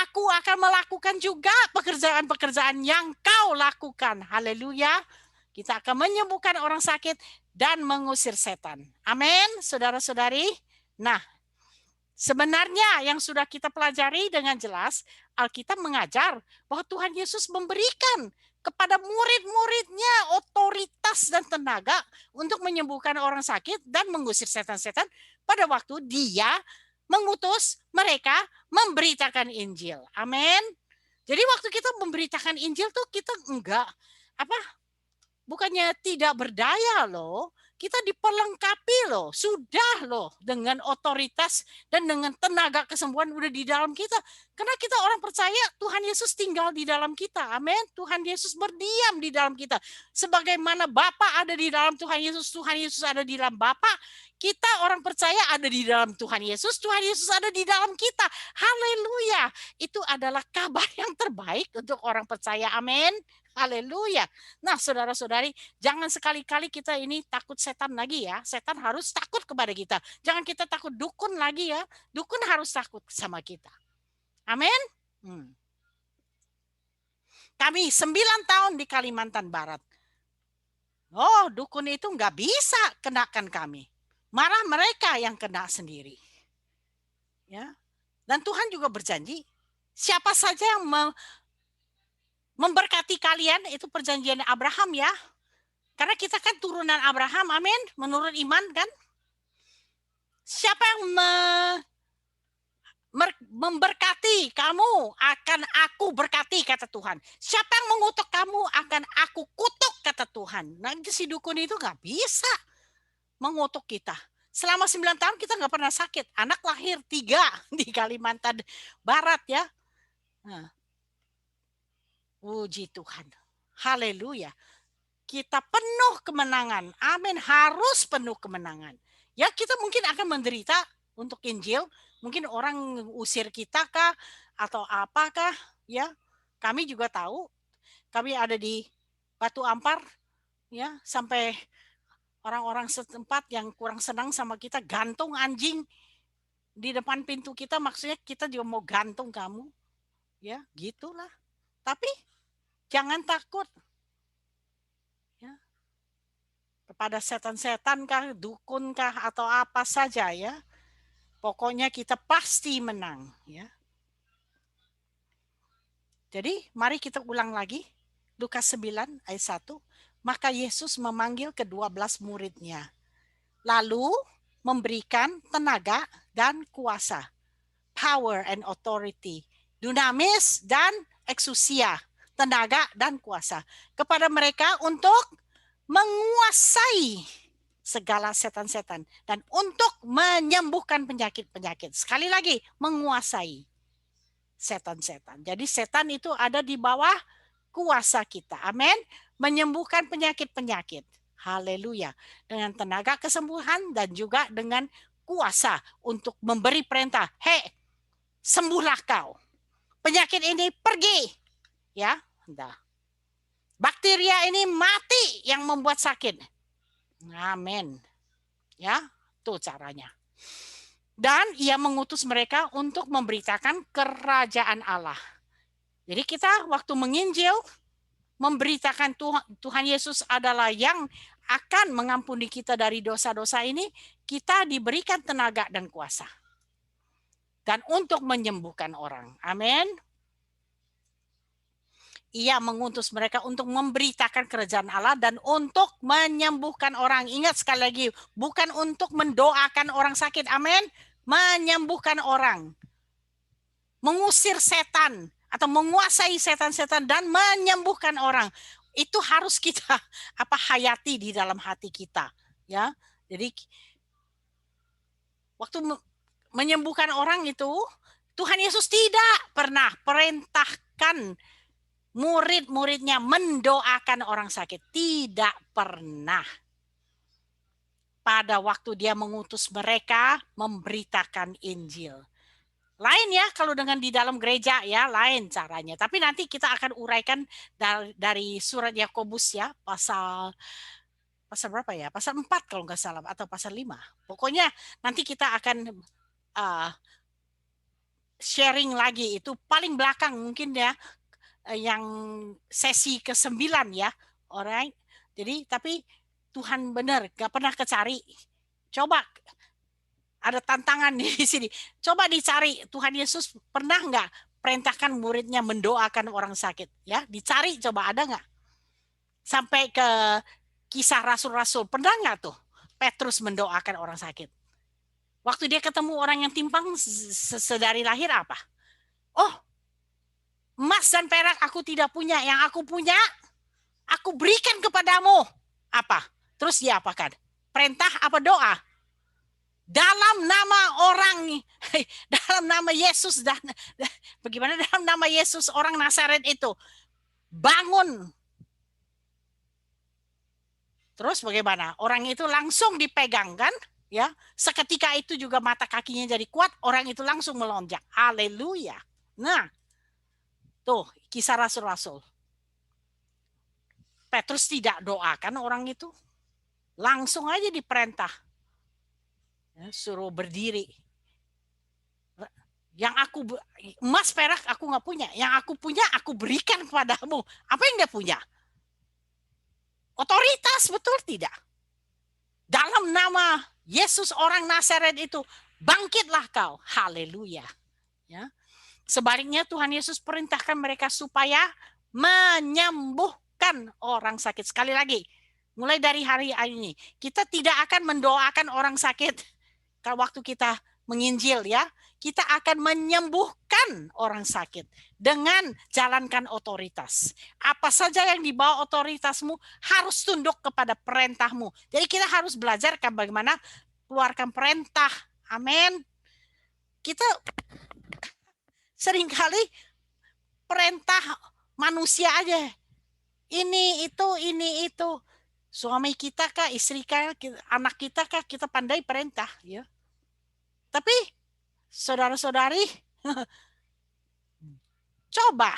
Aku akan melakukan juga pekerjaan-pekerjaan yang kau lakukan. Haleluya. Kita akan menyembuhkan orang sakit dan mengusir setan. Amin, saudara-saudari. Nah, sebenarnya yang sudah kita pelajari dengan jelas, Alkitab mengajar bahwa Tuhan Yesus memberikan kepada murid-muridnya otoritas dan tenaga untuk menyembuhkan orang sakit dan mengusir setan-setan pada waktu dia mengutus mereka memberitakan Injil. Amin. Jadi waktu kita memberitakan Injil tuh kita enggak bukannya tidak berdaya loh, kita diperlengkapi loh, sudah loh dengan otoritas dan dengan tenaga kesembuhan udah di dalam kita. Karena kita orang percaya Tuhan Yesus tinggal di dalam kita. Amin. Tuhan Yesus berdiam di dalam kita. Sebagaimana Bapa ada di dalam Tuhan Yesus ada di dalam Bapa. Kita orang percaya ada di dalam Tuhan Yesus ada di dalam kita. Haleluya. Itu adalah kabar yang terbaik untuk orang percaya. Amin. Haleluya. Nah, saudara-saudari, jangan sekali-kali kita ini takut setan lagi ya. Setan harus takut kepada kita. Jangan kita takut dukun lagi ya. Dukun harus takut sama kita. Amin. Kami 9 tahun di Kalimantan Barat. Oh, dukun itu nggak bisa kenakan kami. Malah mereka yang kena sendiri. Ya. Dan Tuhan juga berjanji, siapa saja yang memberkati kalian, itu perjanjian Abraham ya. Karena kita kan turunan Abraham, amin, menurut iman kan. Siapa yang memberkati kamu, akan aku berkati, kata Tuhan. Siapa yang mengutuk kamu, akan aku kutuk, kata Tuhan. Nah, si dukun itu nggak bisa mengutuk kita. Selama 9 tahun kita nggak pernah sakit. Anak lahir 3 di Kalimantan Barat ya. Nah, puji Tuhan. Haleluya. Kita penuh kemenangan. Amin. Harus penuh kemenangan. Ya, kita mungkin akan menderita untuk Injil. Mungkin orang usir kita kah atau apakah ya. Kami juga tahu. Kami ada di Batu Ampar ya, sampai orang-orang setempat yang kurang senang sama kita gantung anjing di depan pintu kita. Maksudnya kita juga mau gantung kamu. Ya, gitulah. Tapi jangan takut. Ya. Kepada setan-setan kah, dukun kah, atau apa saja ya. Pokoknya kita pasti menang. Ya. Jadi mari kita ulang lagi. Lukas 9 ayat 1. Maka Yesus memanggil ke-12 muridnya. Lalu memberikan tenaga dan kuasa. Power and authority. Dunamis dan exousia. Tenaga dan kuasa. Kepada mereka untuk menguasai segala setan-setan dan untuk menyembuhkan penyakit-penyakit. Sekali lagi, menguasai setan-setan. Jadi setan itu ada di bawah kuasa kita. Amin. Menyembuhkan penyakit-penyakit. Haleluya. Dengan tenaga kesembuhan dan juga dengan kuasa untuk memberi perintah. Hei, sembuhlah kau. Penyakit ini pergi. Ya, entah. Bakteria ini mati yang membuat sakit. Amin. Ya, itu caranya. Dan ia mengutus mereka untuk memberitakan kerajaan Allah. Jadi kita waktu menginjil, memberitakan Tuhan Yesus adalah yang akan mengampuni kita dari dosa-dosa ini, kita diberikan tenaga dan kuasa. Dan untuk menyembuhkan orang. Amin. Ia mengutus mereka untuk memberitakan kerajaan Allah dan untuk menyembuhkan orang. Ingat sekali lagi, bukan untuk mendoakan orang sakit. Amin. Menyembuhkan orang. Mengusir setan atau menguasai setan-setan dan menyembuhkan orang. Itu harus kita hayati di dalam hati kita, ya. Jadi waktu menyembuhkan orang itu, Tuhan Yesus tidak pernah perintahkan murid-muridnya mendoakan orang sakit. Tidak pernah. Pada waktu dia mengutus mereka memberitakan Injil. Lain ya kalau dengan di dalam gereja ya, lain caranya. Tapi nanti kita akan uraikan dari surat Yakobus ya, pasal berapa ya? Pasal 4 kalau nggak salah, atau pasal 5. Pokoknya nanti kita akan sharing lagi itu paling belakang mungkin ya, yang sesi ke-9 ya. Alright. Jadi tapi Tuhan benar gak pernah kecari. Coba ada tantangan di sini. Coba dicari Tuhan Yesus pernah nggak perintahkan muridnya mendoakan orang sakit? Ya, dicari coba ada nggak? Sampai ke Kisah Rasul-Rasul pernah nggak tuh Petrus mendoakan orang sakit? Waktu dia ketemu orang yang timpang sedari lahir apa? Oh, emas dan perak aku tidak punya, yang aku punya aku berikan kepadamu. Apa? Terus dia apakan? Perintah apa doa? Dalam nama orang, dalam nama Yesus, dan bagaimana dalam nama Yesus orang Nazaret itu bangun. Terus bagaimana? Orang itu langsung dipegang kan? Ya, seketika itu juga mata kakinya jadi kuat, orang itu langsung melonjak. Haleluya. Nah, tuh Kisah Rasul-Rasul. Petrus tidak doakan orang itu, langsung aja diperintah. Ya, suruh berdiri. Yang aku emas perak aku nggak punya, yang aku punya aku berikan kepadamu. Apa yang dia punya? Otoritas, betul tidak? Dalam nama Yesus orang Nazaret itu, bangkitlah kau. Haleluya. Ya. Sebaliknya Tuhan Yesus perintahkan mereka supaya menyembuhkan orang sakit. Sekali lagi, mulai dari hari ini kita tidak akan mendoakan orang sakit. Kalau waktu kita menginjil ya, kita akan menyembuhkan orang sakit dengan jalankan otoritas. Apa saja yang di bawah otoritasmu harus tunduk kepada perintahmu. Jadi kita harus belajar bagaimana keluarkan perintah. Amin. Kita seringkali perintah manusia aja. Ini itu. Suami kita kah, istri kah, anak kita kah, kita pandai perintah ya. Tapi saudara-saudari, coba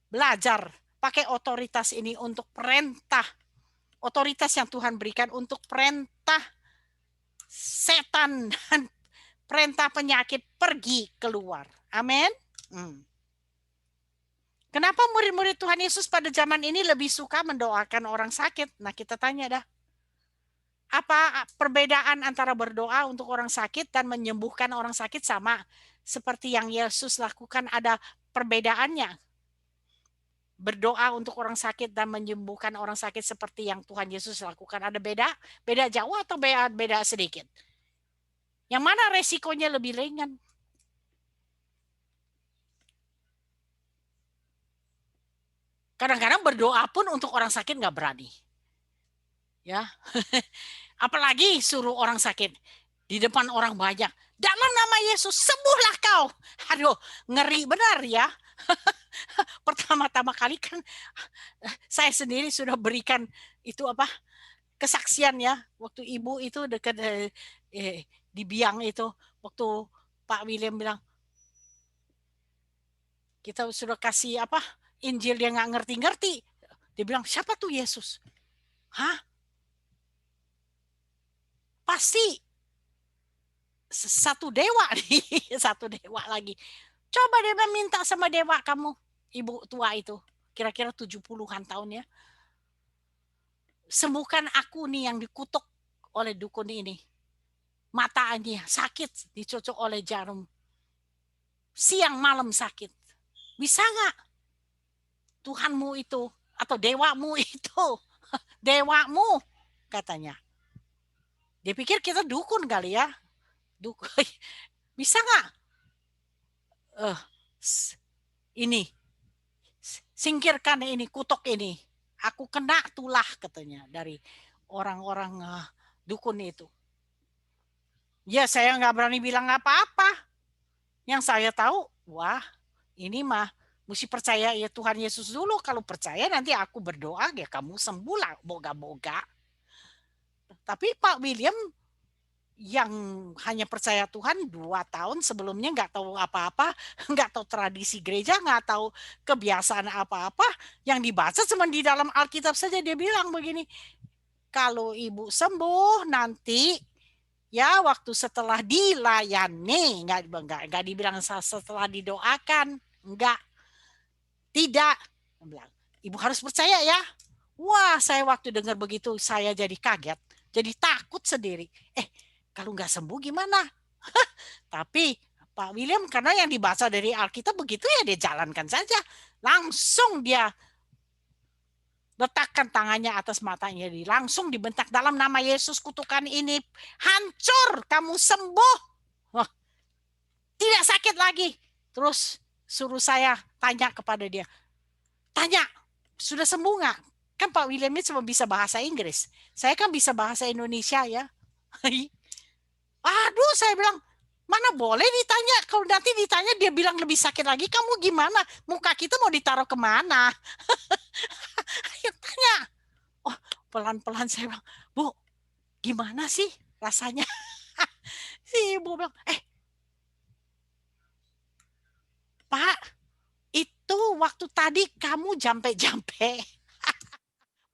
belajar pakai otoritas ini untuk perintah. Otoritas yang Tuhan berikan untuk perintah setan dan perintah penyakit pergi keluar. Amin. Kenapa murid-murid Tuhan Yesus pada zaman ini lebih suka mendoakan orang sakit? Nah, kita tanya dah. Apa perbedaan antara berdoa untuk orang sakit dan menyembuhkan orang sakit sama seperti yang Yesus lakukan? Ada perbedaannya. Berdoa untuk orang sakit dan menyembuhkan orang sakit seperti yang Tuhan Yesus lakukan. Ada beda? Beda jauh atau beda sedikit? Yang mana resikonya lebih ringan? Kadang-kadang berdoa pun untuk orang sakit nggak berani. Ya, apalagi suruh orang sakit di depan orang banyak. Dalam nama Yesus sembuhlah kau. Aduh, ngeri benar ya. Pertama-tama kali kan saya sendiri sudah berikan itu kesaksian ya. Waktu ibu itu dekat di Biang itu, waktu Pak William bilang kita sudah kasih Injil, dia nggak ngerti-ngerti. Dia bilang siapa tuh Yesus? Hah? Pasti satu dewa nih, satu dewa lagi. Coba dia minta sama dewa kamu, ibu tua itu, kira-kira 70-an tahun ya. Sembuhkan aku nih yang dikutuk oleh dukun ini. Matanya sakit, dicocok oleh jarum. Siang malam sakit. Bisa nggak? Tuhanmu itu atau dewamu itu, dewamu katanya. Dia pikir kita dukun kali ya. Dukun. Bisa nggak? Ini singkirkan ini, kutuk ini. Aku kena tulah katanya dari orang-orang dukun itu. Ya saya nggak berani bilang apa-apa. Yang saya tahu, wah ini mah mesti percaya ya Tuhan Yesus dulu. Kalau percaya nanti aku berdoa ya kamu sembuh lah, boga-boga. Tapi Pak William yang hanya percaya Tuhan 2 tahun sebelumnya nggak tahu apa-apa, nggak tahu tradisi gereja, nggak tahu kebiasaan apa-apa, yang dibaca cuma di dalam Alkitab saja. Dia bilang begini, kalau ibu sembuh nanti ya waktu setelah dilayani, nggak dibilang setelah didoakan, nggak, tidak, ibu harus percaya ya. Wah, saya waktu dengar begitu saya jadi kaget, jadi takut sendiri. Kalau nggak sembuh gimana? Tapi Pak William karena yang dibaca dari Alkitab begitu ya dia jalankan saja. Langsung dia letakkan tangannya atas matanya, langsung dibentak dalam nama Yesus, kutukan ini hancur, kamu sembuh. Wah, tidak sakit lagi. Terus suruh saya tanya kepada dia. Tanya, sudah sembuh nggak? Kan Pak William ini cuma bisa bahasa Inggris. Saya kan bisa bahasa Indonesia ya. Aduh, saya bilang, mana boleh ditanya. Kalau nanti ditanya dia bilang lebih sakit lagi, kamu gimana? Muka kita mau ditaruh kemana? Ayo tanya. Oh, pelan-pelan saya bilang, Bu, gimana sih rasanya? Si ibu bilang, Pak, itu waktu tadi kamu jampe-jampe.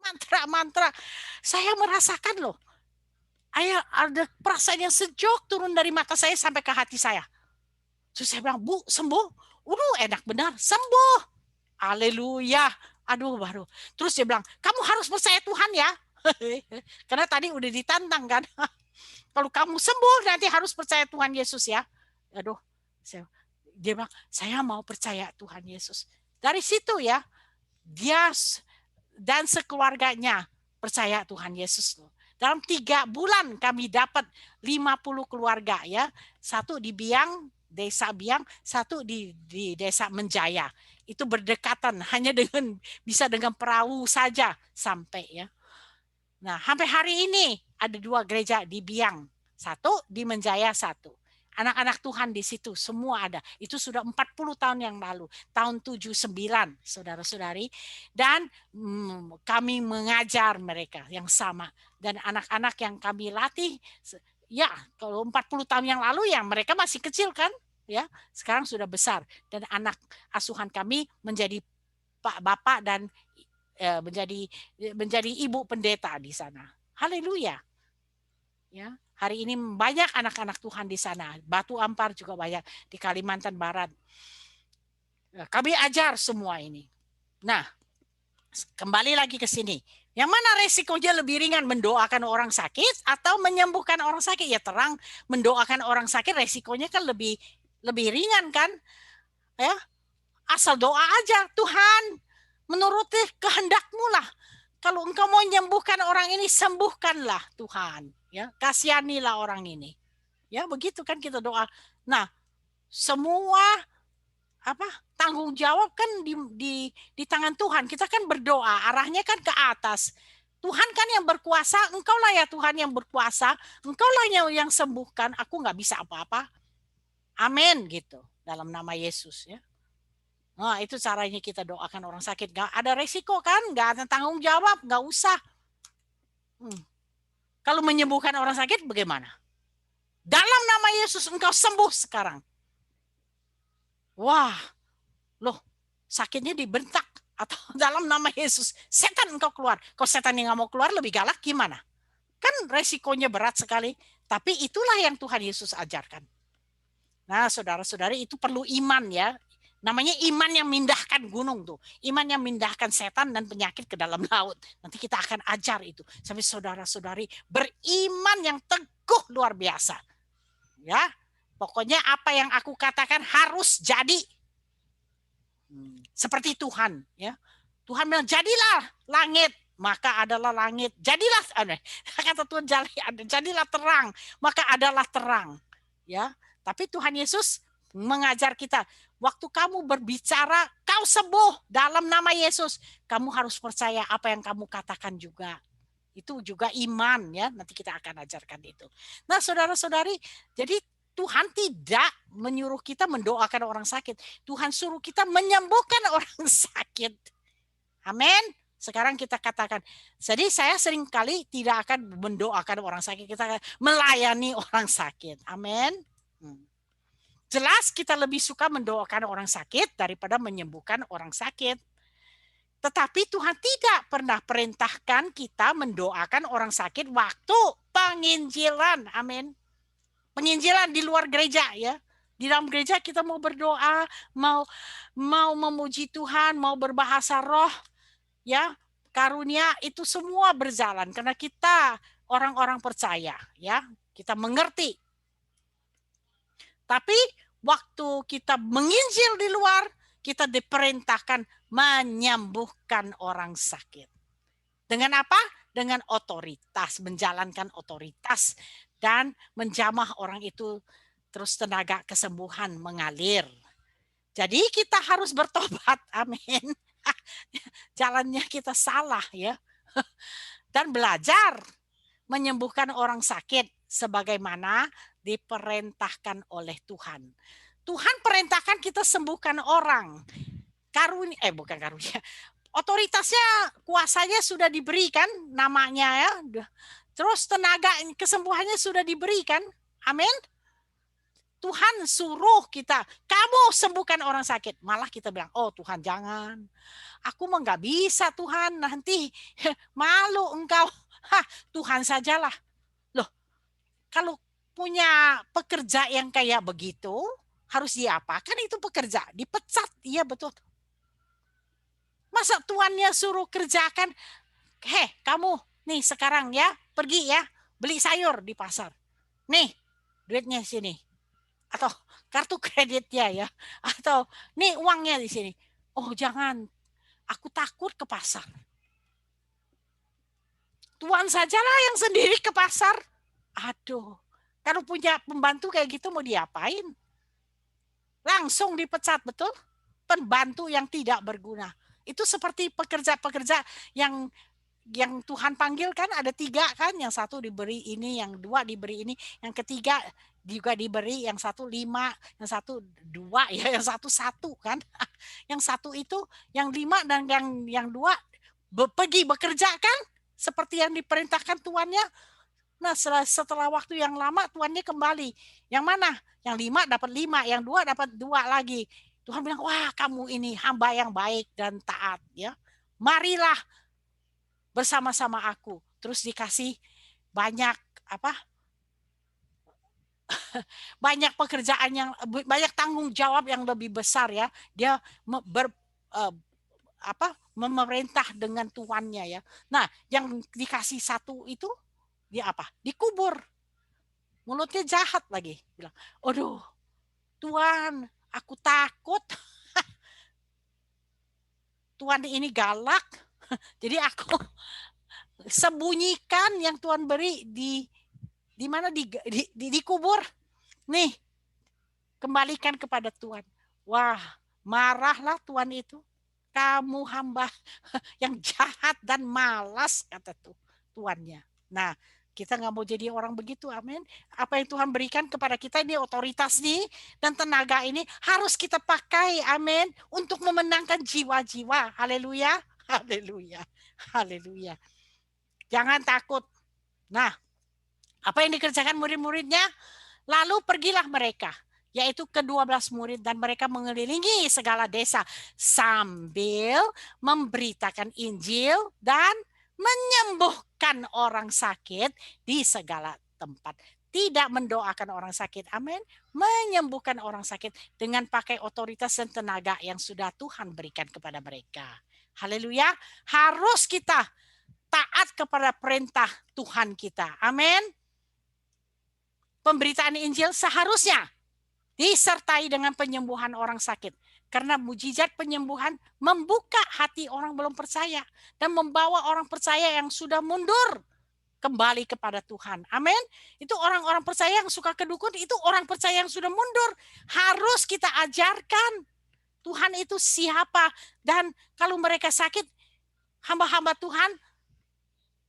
Mantra-mantra. Saya merasakan loh. Ada perasaan yang sejuk turun dari mata saya sampai ke hati saya. Terus saya bilang, Bu, sembuh? Enak benar, sembuh. Haleluya. Aduh, baru. Terus dia bilang, kamu harus percaya Tuhan ya. Karena tadi udah ditantang kan. Kalau kamu sembuh, nanti harus percaya Tuhan Yesus ya. Aduh, dia bilang, saya mau percaya Tuhan Yesus. Dari situ ya, dia dan sekeluarganya percaya Tuhan Yesus loh. Dalam 3 bulan kami dapat 50 keluarga ya. 1 di Biang, desa Biang, 1 di desa Menjaya. Itu berdekatan, hanya bisa dengan perahu saja sampai ya. Nah, sampai hari ini ada 2 gereja di Biang, 1 di Menjaya, 1. Anak-anak Tuhan di situ semua ada. Itu sudah 40 tahun yang lalu, tahun 79, saudara-saudari. Dan kami mengajar mereka yang sama. Dan anak-anak yang kami latih, ya kalau 40 tahun yang lalu ya mereka masih kecil kan, ya sekarang sudah besar. Dan anak asuhan kami menjadi Pak Bapak dan menjadi ibu pendeta di sana. Haleluya. Ya, hari ini banyak anak-anak Tuhan di sana. Batu Ampar juga banyak di Kalimantan Barat. Kami ajar semua ini. Nah, kembali lagi ke sini. Yang mana resikonya lebih ringan, mendoakan orang sakit atau menyembuhkan orang sakit? Ya terang, mendoakan orang sakit resikonya kan lebih ringan kan? Ya, asal doa aja, Tuhan menuruti kehendak-Mu lah. Kalau Engkau mau menyembuhkan orang ini, sembuhkanlah Tuhan. Ya, kasihanilah orang ini. Ya, begitu kan kita doa. Nah, semua tanggung jawab kan di tangan Tuhan. Kita kan berdoa, arahnya kan ke atas. Tuhan kan yang berkuasa, Engkaulah ya Tuhan yang berkuasa, Engkaulah yang sembuhkan, aku nggak bisa apa-apa. Amin gitu, dalam nama Yesus ya. Nah, itu caranya kita doakan orang sakit. Gak ada resiko kan? Gak ada tanggung jawab. Gak usah. Kalau menyembuhkan orang sakit bagaimana? Dalam nama Yesus engkau sembuh sekarang. Wah, loh sakitnya dibentak. Atau dalam nama Yesus, setan engkau keluar. Kalau setan yang gak mau keluar lebih galak gimana? Kan resikonya berat sekali. Tapi itulah yang Tuhan Yesus ajarkan. Nah, saudara-saudari itu perlu iman ya. Namanya iman yang mindahkan gunung tuh. Iman yang mindahkan setan dan penyakit ke dalam laut. Nanti kita akan ajar itu. Sampai saudara-saudari beriman yang teguh luar biasa. Ya, pokoknya apa yang aku katakan harus jadi. Seperti Tuhan. Ya, Tuhan bilang jadilah langit, maka adalah langit. Jadilah, kata Tuhan jadilah terang, maka adalah terang. Ya, tapi Tuhan Yesus mengajar kita, waktu kamu berbicara, kau sembuh dalam nama Yesus, kamu harus percaya apa yang kamu katakan juga. Itu juga iman ya, nanti kita akan ajarkan itu. Nah, saudara-saudari, jadi Tuhan tidak menyuruh kita mendoakan orang sakit. Tuhan suruh kita menyembuhkan orang sakit. Amin. Sekarang kita katakan, jadi saya seringkali tidak akan mendoakan orang sakit, kita akan melayani orang sakit. Amin. Jelas kita lebih suka mendoakan orang sakit daripada menyembuhkan orang sakit. Tetapi Tuhan tidak pernah perintahkan kita mendoakan orang sakit waktu penginjilan. Amin. Penginjilan di luar gereja ya. Di dalam gereja kita mau berdoa, mau memuji Tuhan, mau berbahasa roh, ya, karunia itu semua berjalan karena kita orang-orang percaya, ya. Kita mengerti. Tapi waktu kita menginjil di luar, kita diperintahkan menyembuhkan orang sakit. Dengan apa? Dengan otoritas, menjalankan otoritas dan menjamah orang itu, terus tenaga kesembuhan mengalir. Jadi kita harus bertobat, amin. Jalannya kita salah ya. Dan belajar menyembuhkan orang sakit sebagaimana diperintahkan oleh Tuhan. Tuhan perintahkan kita sembuhkan orang. Bukan karunia. Otoritasnya, kuasanya sudah diberikan, namanya ya. Terus tenaga kesembuhannya sudah diberikan. Amin. Tuhan suruh kita, kamu sembuhkan orang sakit. Malah kita bilang, oh Tuhan jangan. Aku mah nggak bisa Tuhan, nanti malu engkau. Tuhan sajalah. Loh, kalau punya pekerja yang kayak begitu, harus diapakan itu pekerja? Dipecat, iya betul. Masa tuannya suruh kerjakan, kamu nih sekarang ya, pergi ya, beli sayur di pasar. Nih, duitnya sini. Atau kartu kreditnya ya, atau nih uangnya di sini. Oh jangan, aku takut ke pasar. Tuan sajalah yang sendiri ke pasar. Aduh, kalau punya pembantu kayak gitu mau diapain? Langsung dipecat, betul? Pembantu yang tidak berguna. Itu seperti pekerja-pekerja yang Tuhan panggil kan, ada 3 kan, yang satu diberi ini, yang 2 diberi ini, yang ketiga juga diberi, yang 1 5, yang 1 2 ya, yang 1 1 kan. Yang 1 itu, yang 5 dan yang 2 pergi bekerja kan, seperti yang diperintahkan tuannya. Nah, setelah waktu yang lama tuannya kembali. Yang mana? Yang 5 dapat 5, yang 2 dapat 2 lagi. Tuhan bilang, wah kamu ini hamba yang baik dan taat ya. Marilah bersama-sama aku. Terus dikasih banyak banyak pekerjaan yang banyak tanggung jawab yang lebih besar ya. Dia memerintah dengan tuannya ya. Nah, yang dikasih 1 itu dia apa? Dikubur. Mulutnya jahat lagi. Bilang, aduh, Tuhan, aku takut. Tuhan ini galak. Jadi aku sembunyikan yang Tuhan beri di mana dikubur. Nih, kembalikan kepada Tuhan. Wah, marahlah Tuhan itu. Kamu hamba yang jahat dan malas, kata tuannya. Nah, kita nggak mau jadi orang begitu, amin. Apa yang Tuhan berikan kepada kita ini, otoritas nih dan tenaga ini harus kita pakai, amin, untuk memenangkan jiwa-jiwa. Haleluya, haleluya, haleluya. Jangan takut. Nah, apa yang dikerjakan murid-muridnya? Lalu pergilah mereka, yaitu ke-12 murid, dan mereka mengelilingi segala desa sambil memberitakan Injil dan menyembuhkan orang sakit di segala tempat. Tidak mendoakan orang sakit, amin. Menyembuhkan orang sakit dengan pakai otoritas dan tenaga yang sudah Tuhan berikan kepada mereka. Haleluya. Harus kita taat kepada perintah Tuhan kita, amin. Pemberitaan Injil seharusnya disertai dengan penyembuhan orang sakit. Karena mujizat penyembuhan membuka hati orang belum percaya dan membawa orang percaya yang sudah mundur kembali kepada Tuhan. Amin. Itu orang-orang percaya yang suka ke dukun, itu orang percaya yang sudah mundur. Harus kita ajarkan Tuhan itu siapa. Dan kalau mereka sakit, hamba-hamba Tuhan,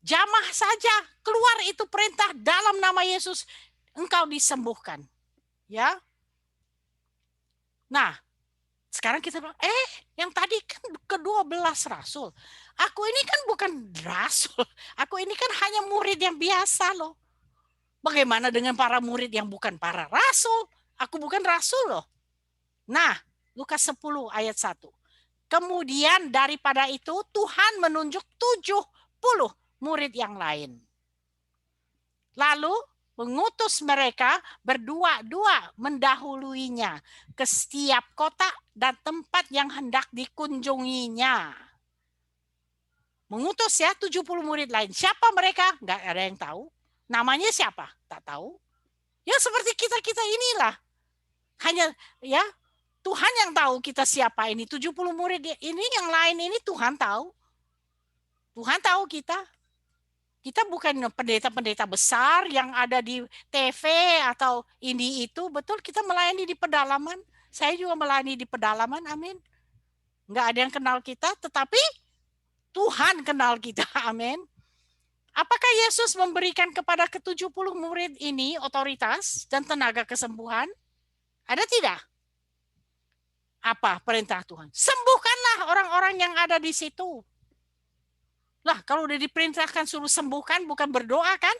jamah saja. Keluar itu perintah dalam nama Yesus, engkau disembuhkan. Ya. Nah, sekarang kita bilang, yang tadi kan ke-12 rasul. Aku ini kan bukan rasul. Aku ini kan hanya murid yang biasa loh. Bagaimana dengan para murid yang bukan para rasul? Aku bukan rasul loh. Nah, Lukas 10 ayat 1. Kemudian daripada itu Tuhan menunjuk 70 murid yang lain. Lalu mengutus mereka berdua-dua mendahuluinya ke setiap kota dan tempat yang hendak dikunjunginya. Mengutus ya 70 murid lain. Siapa mereka? Nggak ada yang tahu. Namanya siapa? Tak tahu. Ya seperti kita-kita inilah. Hanya ya Tuhan yang tahu kita siapa ini. 70 murid ini, yang lain ini Tuhan tahu. Tuhan tahu kita. Kita bukan pendeta-pendeta besar yang ada di TV atau ini itu. Betul, kita melayani di pedalaman. Saya juga melayani di pedalaman, amin. Nggak ada yang kenal kita, tetapi Tuhan kenal kita, amin. Apakah Yesus memberikan kepada ke-70 murid ini otoritas dan tenaga kesembuhan? Ada tidak? Apa perintah Tuhan? Sembuhkanlah orang-orang yang ada di situ. Lah, kalau udah diperintahkan suruh sembuhkan, bukan berdoa kan?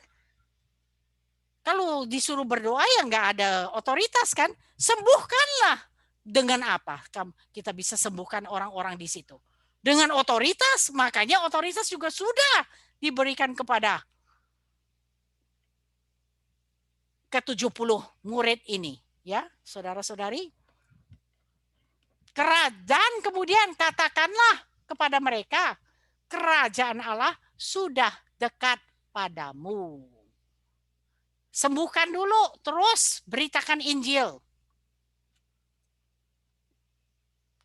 Kalau disuruh berdoa ya nggak ada otoritas kan? Sembuhkanlah. Dengan apa kita bisa sembuhkan orang-orang di situ? Dengan otoritas, makanya otoritas juga sudah diberikan kepada ke-70 murid ini. Ya, saudara-saudari. Dan kemudian katakanlah kepada mereka, kerajaan Allah sudah dekat padamu. Sembuhkan dulu, terus beritakan Injil.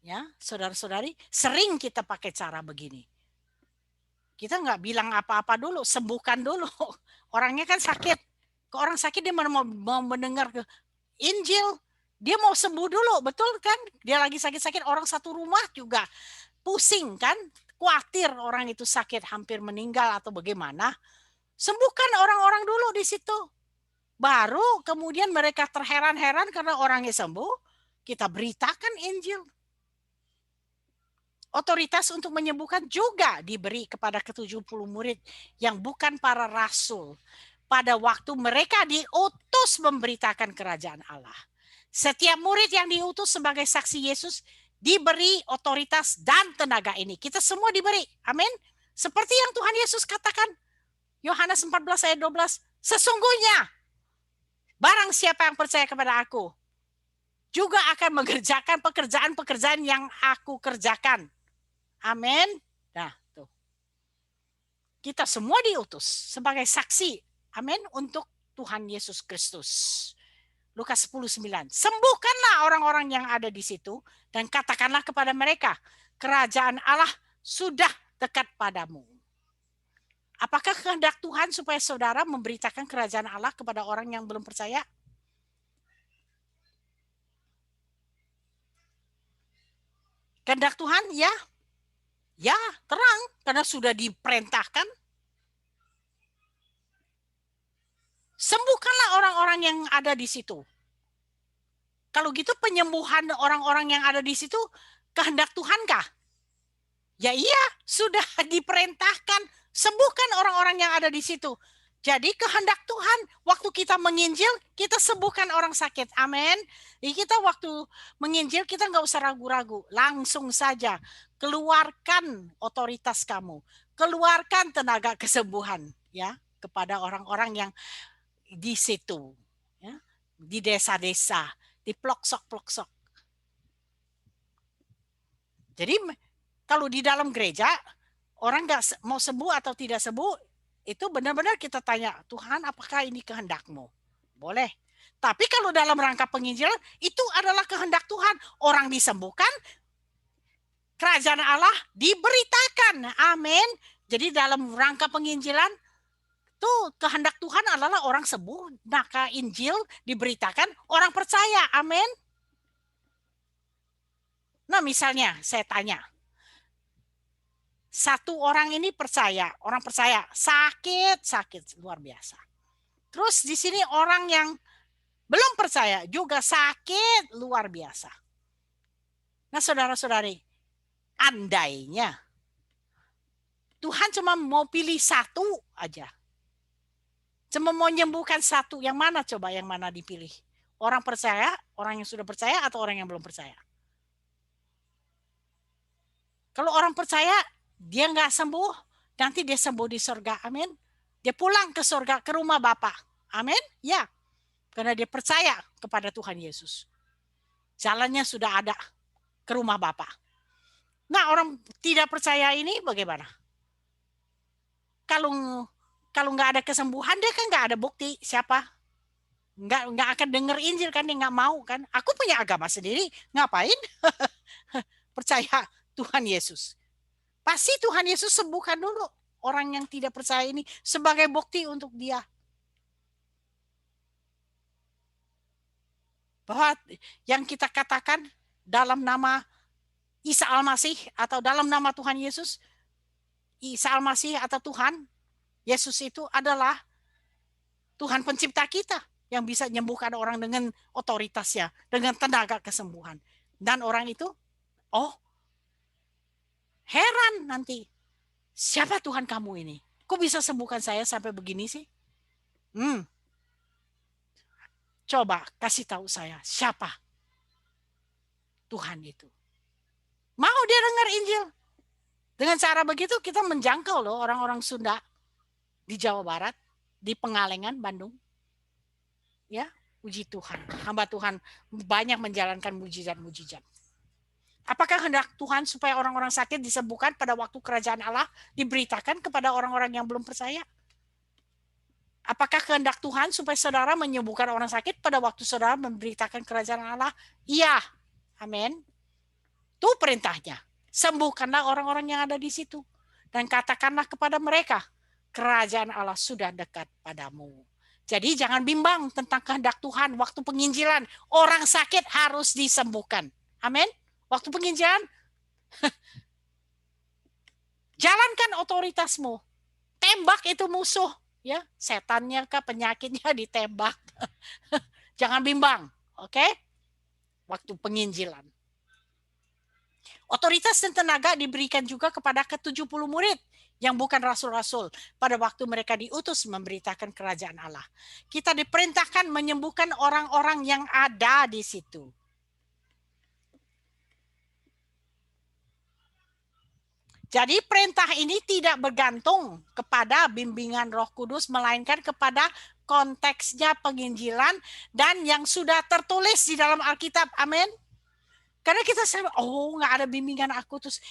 Ya, saudara-saudari, sering kita pakai cara begini. Kita nggak bilang apa-apa dulu, sembuhkan dulu. Orangnya kan sakit. Ke orang sakit dia mau mendengar Injil, dia mau sembuh dulu, betul kan? Dia lagi sakit-sakit, orang satu rumah juga pusing kan? Khawatir orang itu sakit hampir meninggal atau bagaimana. Sembuhkan orang-orang dulu di situ. Baru kemudian mereka terheran-heran karena orangnya sembuh, kita beritakan Injil. Otoritas untuk menyembuhkan juga diberi kepada ke-70 murid yang bukan para rasul. Pada waktu mereka diutus memberitakan kerajaan Allah. Setiap murid yang diutus sebagai saksi Yesus diberi otoritas dan tenaga ini. Kita semua diberi. Amin. Seperti yang Tuhan Yesus katakan. Yohanes 14 ayat 12. Sesungguhnya barang siapa yang percaya kepada aku juga akan mengerjakan pekerjaan-pekerjaan yang aku kerjakan. Amin. Nah, tuh. Kita semua diutus sebagai saksi. Amin. Untuk Tuhan Yesus Kristus. Lukas 10:9. Sembuhkanlah orang-orang yang ada di situ dan katakanlah kepada mereka, kerajaan Allah sudah dekat padamu. Apakah kehendak Tuhan supaya saudara memberitakan kerajaan Allah kepada orang yang belum percaya? Kehendak Tuhan ya. Ya, terang karena sudah diperintahkan. Sembuhkanlah orang-orang yang ada di situ. Kalau gitu penyembuhan orang-orang yang ada di situ kehendak Tuhankah? Ya iya, sudah diperintahkan. Sembuhkan orang-orang yang ada di situ. Jadi kehendak Tuhan, waktu kita menginjil, kita sembuhkan orang sakit. Amin. Jadi kita waktu menginjil, kita nggak usah ragu-ragu. Langsung saja, keluarkan otoritas kamu. Keluarkan tenaga kesembuhan ya kepada orang-orang yang di situ. Ya, di desa-desa, di pelosok-pelosok. Jadi kalau di dalam gereja, orang nggak mau sembuh atau tidak sembuh, itu benar-benar kita tanya, Tuhan apakah ini kehendak-Mu? Boleh. Tapi kalau dalam rangka penginjilan, itu adalah kehendak Tuhan. Orang disembuhkan, kerajaan Allah diberitakan. Amin. Jadi dalam rangka penginjilan, tuh kehendak Tuhan adalah orang sembuh. Maka Injil diberitakan, orang percaya. Amin. Nah misalnya saya tanya, satu orang ini percaya, orang percaya sakit luar biasa. Terus di sini orang yang belum percaya juga sakit luar biasa. Nah saudara-saudari, andainya Tuhan cuma mau pilih satu aja, cuma mau menyembuhkan satu, yang mana coba yang mana dipilih? Orang percaya, orang yang sudah percaya, atau orang yang belum percaya? Kalau orang percaya, dia nggak sembuh, nanti dia sembuh di surga. Amin. Dia pulang ke surga, ke rumah Bapa. Amin. Ya. Karena dia percaya kepada Tuhan Yesus. Jalannya sudah ada ke rumah Bapa. Nah, orang tidak percaya ini bagaimana? Kalau nggak ada kesembuhan, dia kan nggak ada bukti. Siapa? Nggak akan denger Injil kan, dia nggak mau kan. Aku punya agama sendiri, ngapain? Percaya Tuhan Yesus. Pasti Tuhan Yesus sembuhkan dulu orang yang tidak percaya ini sebagai bukti untuk dia. Bahwa yang kita katakan dalam nama Isa Al-Masih atau dalam nama Tuhan Yesus, Isa Al-Masih atau Tuhan Yesus itu adalah Tuhan pencipta kita yang bisa menyembuhkan orang dengan otoritasnya, dengan tenaga kesembuhan. Dan orang itu, oh, heran nanti. Siapa Tuhan kamu ini? Kok bisa sembuhkan saya sampai begini sih? Coba kasih tahu saya siapa Tuhan itu. Mau dia dengar Injil? Dengan cara begitu kita menjangkau loh orang-orang Sunda di Jawa Barat, di Pengalengan, Bandung. Ya, puji Tuhan. Hamba Tuhan banyak menjalankan mujizat-mujizat. Apakah hendak Tuhan supaya orang-orang sakit disembuhkan pada waktu kerajaan Allah diberitakan kepada orang-orang yang belum percaya? Apakah kehendak Tuhan supaya saudara menyembuhkan orang sakit pada waktu saudara memberitakan kerajaan Allah? Iya. Amin. Itu perintahnya. Sembuhkanlah orang-orang yang ada di situ. Dan katakanlah kepada mereka, kerajaan Allah sudah dekat padamu. Jadi jangan bimbang tentang kehendak Tuhan waktu penginjilan. Orang sakit harus disembuhkan. Amin. Waktu penginjilan, jalankan otoritasmu. Tembak itu musuh. Ya, setannya kah, penyakitnya ditembak. Jangan bimbang. Oke? Waktu penginjilan. Otoritas dan tenaga diberikan juga kepada ke-70 murid yang bukan rasul-rasul pada waktu mereka diutus memberitakan kerajaan Allah. Kita diperintahkan menyembuhkan orang-orang yang ada di situ. Jadi perintah ini tidak bergantung kepada bimbingan Roh Kudus, melainkan kepada konteksnya penginjilan dan yang sudah tertulis di dalam Alkitab. Amin. Karena kita selalu, nggak ada bimbingan aku, terus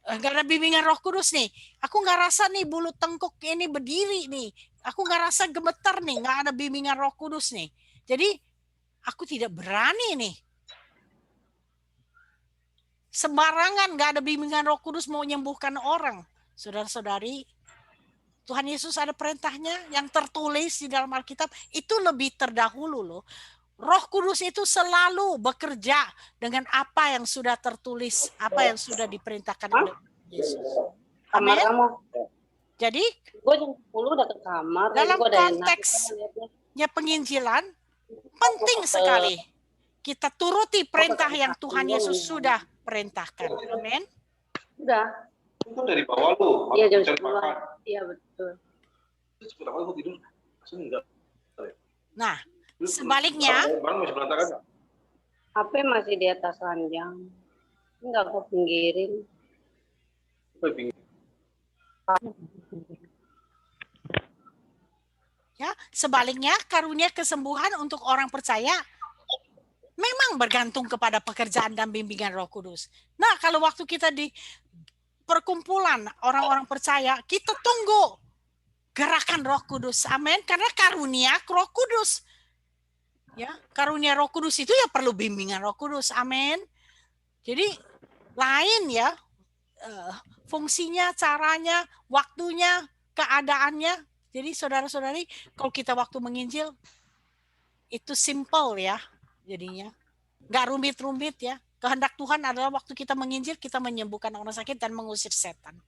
nggak ada bimbingan Roh Kudus nih. Aku nggak rasa nih bulu tengkuk ini berdiri nih. Aku nggak rasa gemeter nih, nggak ada bimbingan Roh Kudus nih. Jadi aku tidak berani nih. Sembarangan nggak ada bimbingan Roh Kudus mau menyembuhkan orang. Saudara-saudari, Tuhan Yesus ada perintahnya yang tertulis di dalam Alkitab, itu lebih terdahulu loh. Roh Kudus itu selalu bekerja dengan apa yang sudah tertulis, apa yang sudah diperintahkan oleh Yesus. Amin. Jadi, gue jam 10 udah ke kamar. Dalam konteksnya penginjilan, penting sekali kita turuti perintah yang Tuhan Yesus sudah perintahkan. Amin. Udah. Itu dari bawah lu. Iya jam 10. Iya betul. Nah, sebaliknya, HP masih di atas ranjang. Enggak aku pinggirin. Ya, sebaliknya karunia kesembuhan untuk orang percaya memang bergantung kepada pekerjaan dan bimbingan Roh Kudus. Nah, kalau waktu kita di perkumpulan orang-orang percaya, kita tunggu gerakan Roh Kudus. Amin. Karena karunia Roh Kudus. Ya, karunia Roh Kudus itu ya perlu bimbingan Roh Kudus. Amin. Jadi lain ya fungsinya, caranya, waktunya, keadaannya. Jadi saudara-saudari, kalau kita waktu menginjil itu simple ya jadinya. Nggak rumit-rumit ya. Kehendak Tuhan adalah waktu kita menginjil, kita menyembuhkan orang sakit dan mengusir setan.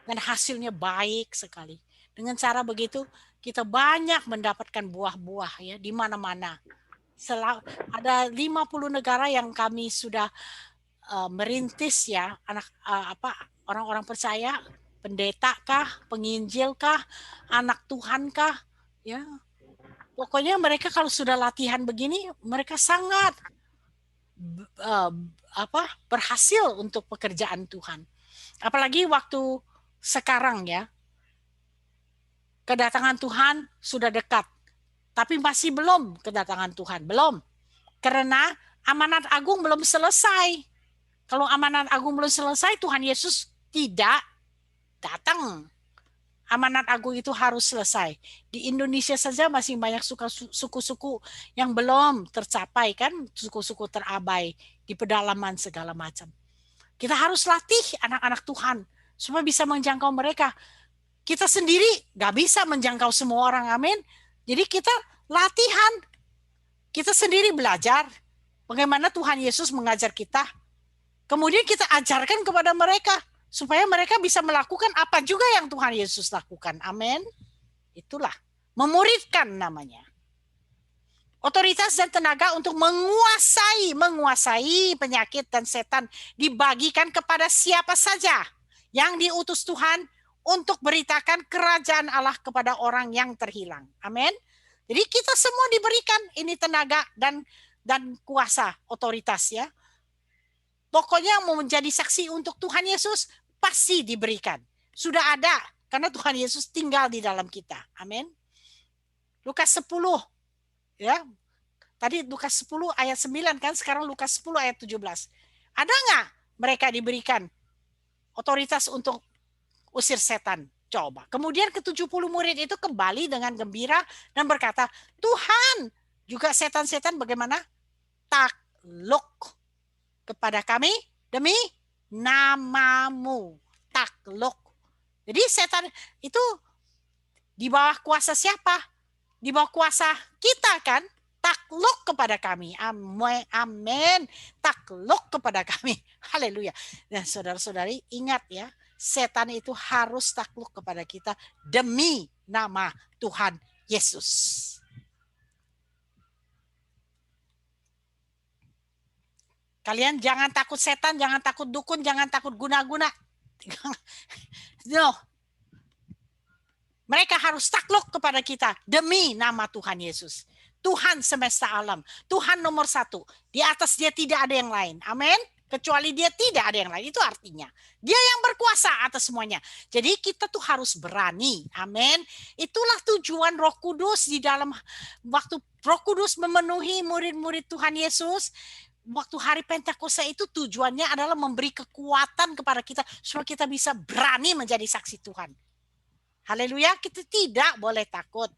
Dan hasilnya baik sekali. Dengan cara begitu, kita banyak mendapatkan buah-buah ya di mana-mana. Ada 50 negara yang kami sudah merintis ya, orang-orang percaya, pendeta kah, penginjil kah, anak Tuhan kah, ya. Pokoknya mereka kalau sudah latihan begini, mereka sangat berhasil untuk pekerjaan Tuhan. Apalagi waktu sekarang ya, kedatangan Tuhan sudah dekat, tapi masih belum kedatangan Tuhan, belum. Karena amanat agung belum selesai. Kalau amanat agung belum selesai, Tuhan Yesus tidak datang. Amanat agung itu harus selesai. Di Indonesia saja masih banyak suku-suku yang belum tercapai, kan? Suku-suku terabai di pedalaman segala macam. Kita harus latih anak-anak Tuhan supaya bisa menjangkau mereka. Kita sendiri gak bisa menjangkau semua orang, amin. Jadi kita latihan. Kita sendiri belajar bagaimana Tuhan Yesus mengajar kita. Kemudian kita ajarkan kepada mereka supaya mereka bisa melakukan apa juga yang Tuhan Yesus lakukan. Amin. Itulah memuridkan namanya. Otoritas dan tenaga untuk menguasai penyakit dan setan dibagikan kepada siapa saja yang diutus Tuhan untuk beritakan kerajaan Allah kepada orang yang terhilang. Amin. Jadi kita semua diberikan ini tenaga dan kuasa, otoritas ya. Pokoknya mau menjadi saksi untuk Tuhan Yesus pasti diberikan. Sudah ada karena Tuhan Yesus tinggal di dalam kita. Amin. Lukas 10 ya. Tadi Lukas 10 ayat 9 kan, sekarang Lukas 10 ayat 17. Ada nggak mereka diberikan otoritas untuk usir setan? Coba. Kemudian ke-70 murid itu kembali dengan gembira dan berkata, Tuhan, juga setan-setan bagaimana? Takluk kepada kami demi namamu. Takluk. Jadi setan itu di bawah kuasa siapa? Di bawah kuasa kita kan? Takluk kepada kami. Amin. Takluk kepada kami. Haleluya. Dan saudara-saudari ingat ya, setan itu harus takluk kepada kita demi nama Tuhan Yesus. Kalian jangan takut setan, jangan takut dukun, jangan takut guna-guna. No. Mereka harus takluk kepada kita demi nama Tuhan Yesus. Tuhan semesta alam. Tuhan nomor 1. Di atas dia tidak ada yang lain. Amin. Kecuali dia tidak ada yang lain. Itu artinya dia yang berkuasa atas semuanya. Jadi kita tuh harus berani. Amin. Itulah tujuan Roh Kudus di dalam waktu Roh Kudus memenuhi murid-murid Tuhan Yesus. Waktu hari Pentakosta itu tujuannya adalah memberi kekuatan kepada kita supaya kita bisa berani menjadi saksi Tuhan. Haleluya, kita tidak boleh takut.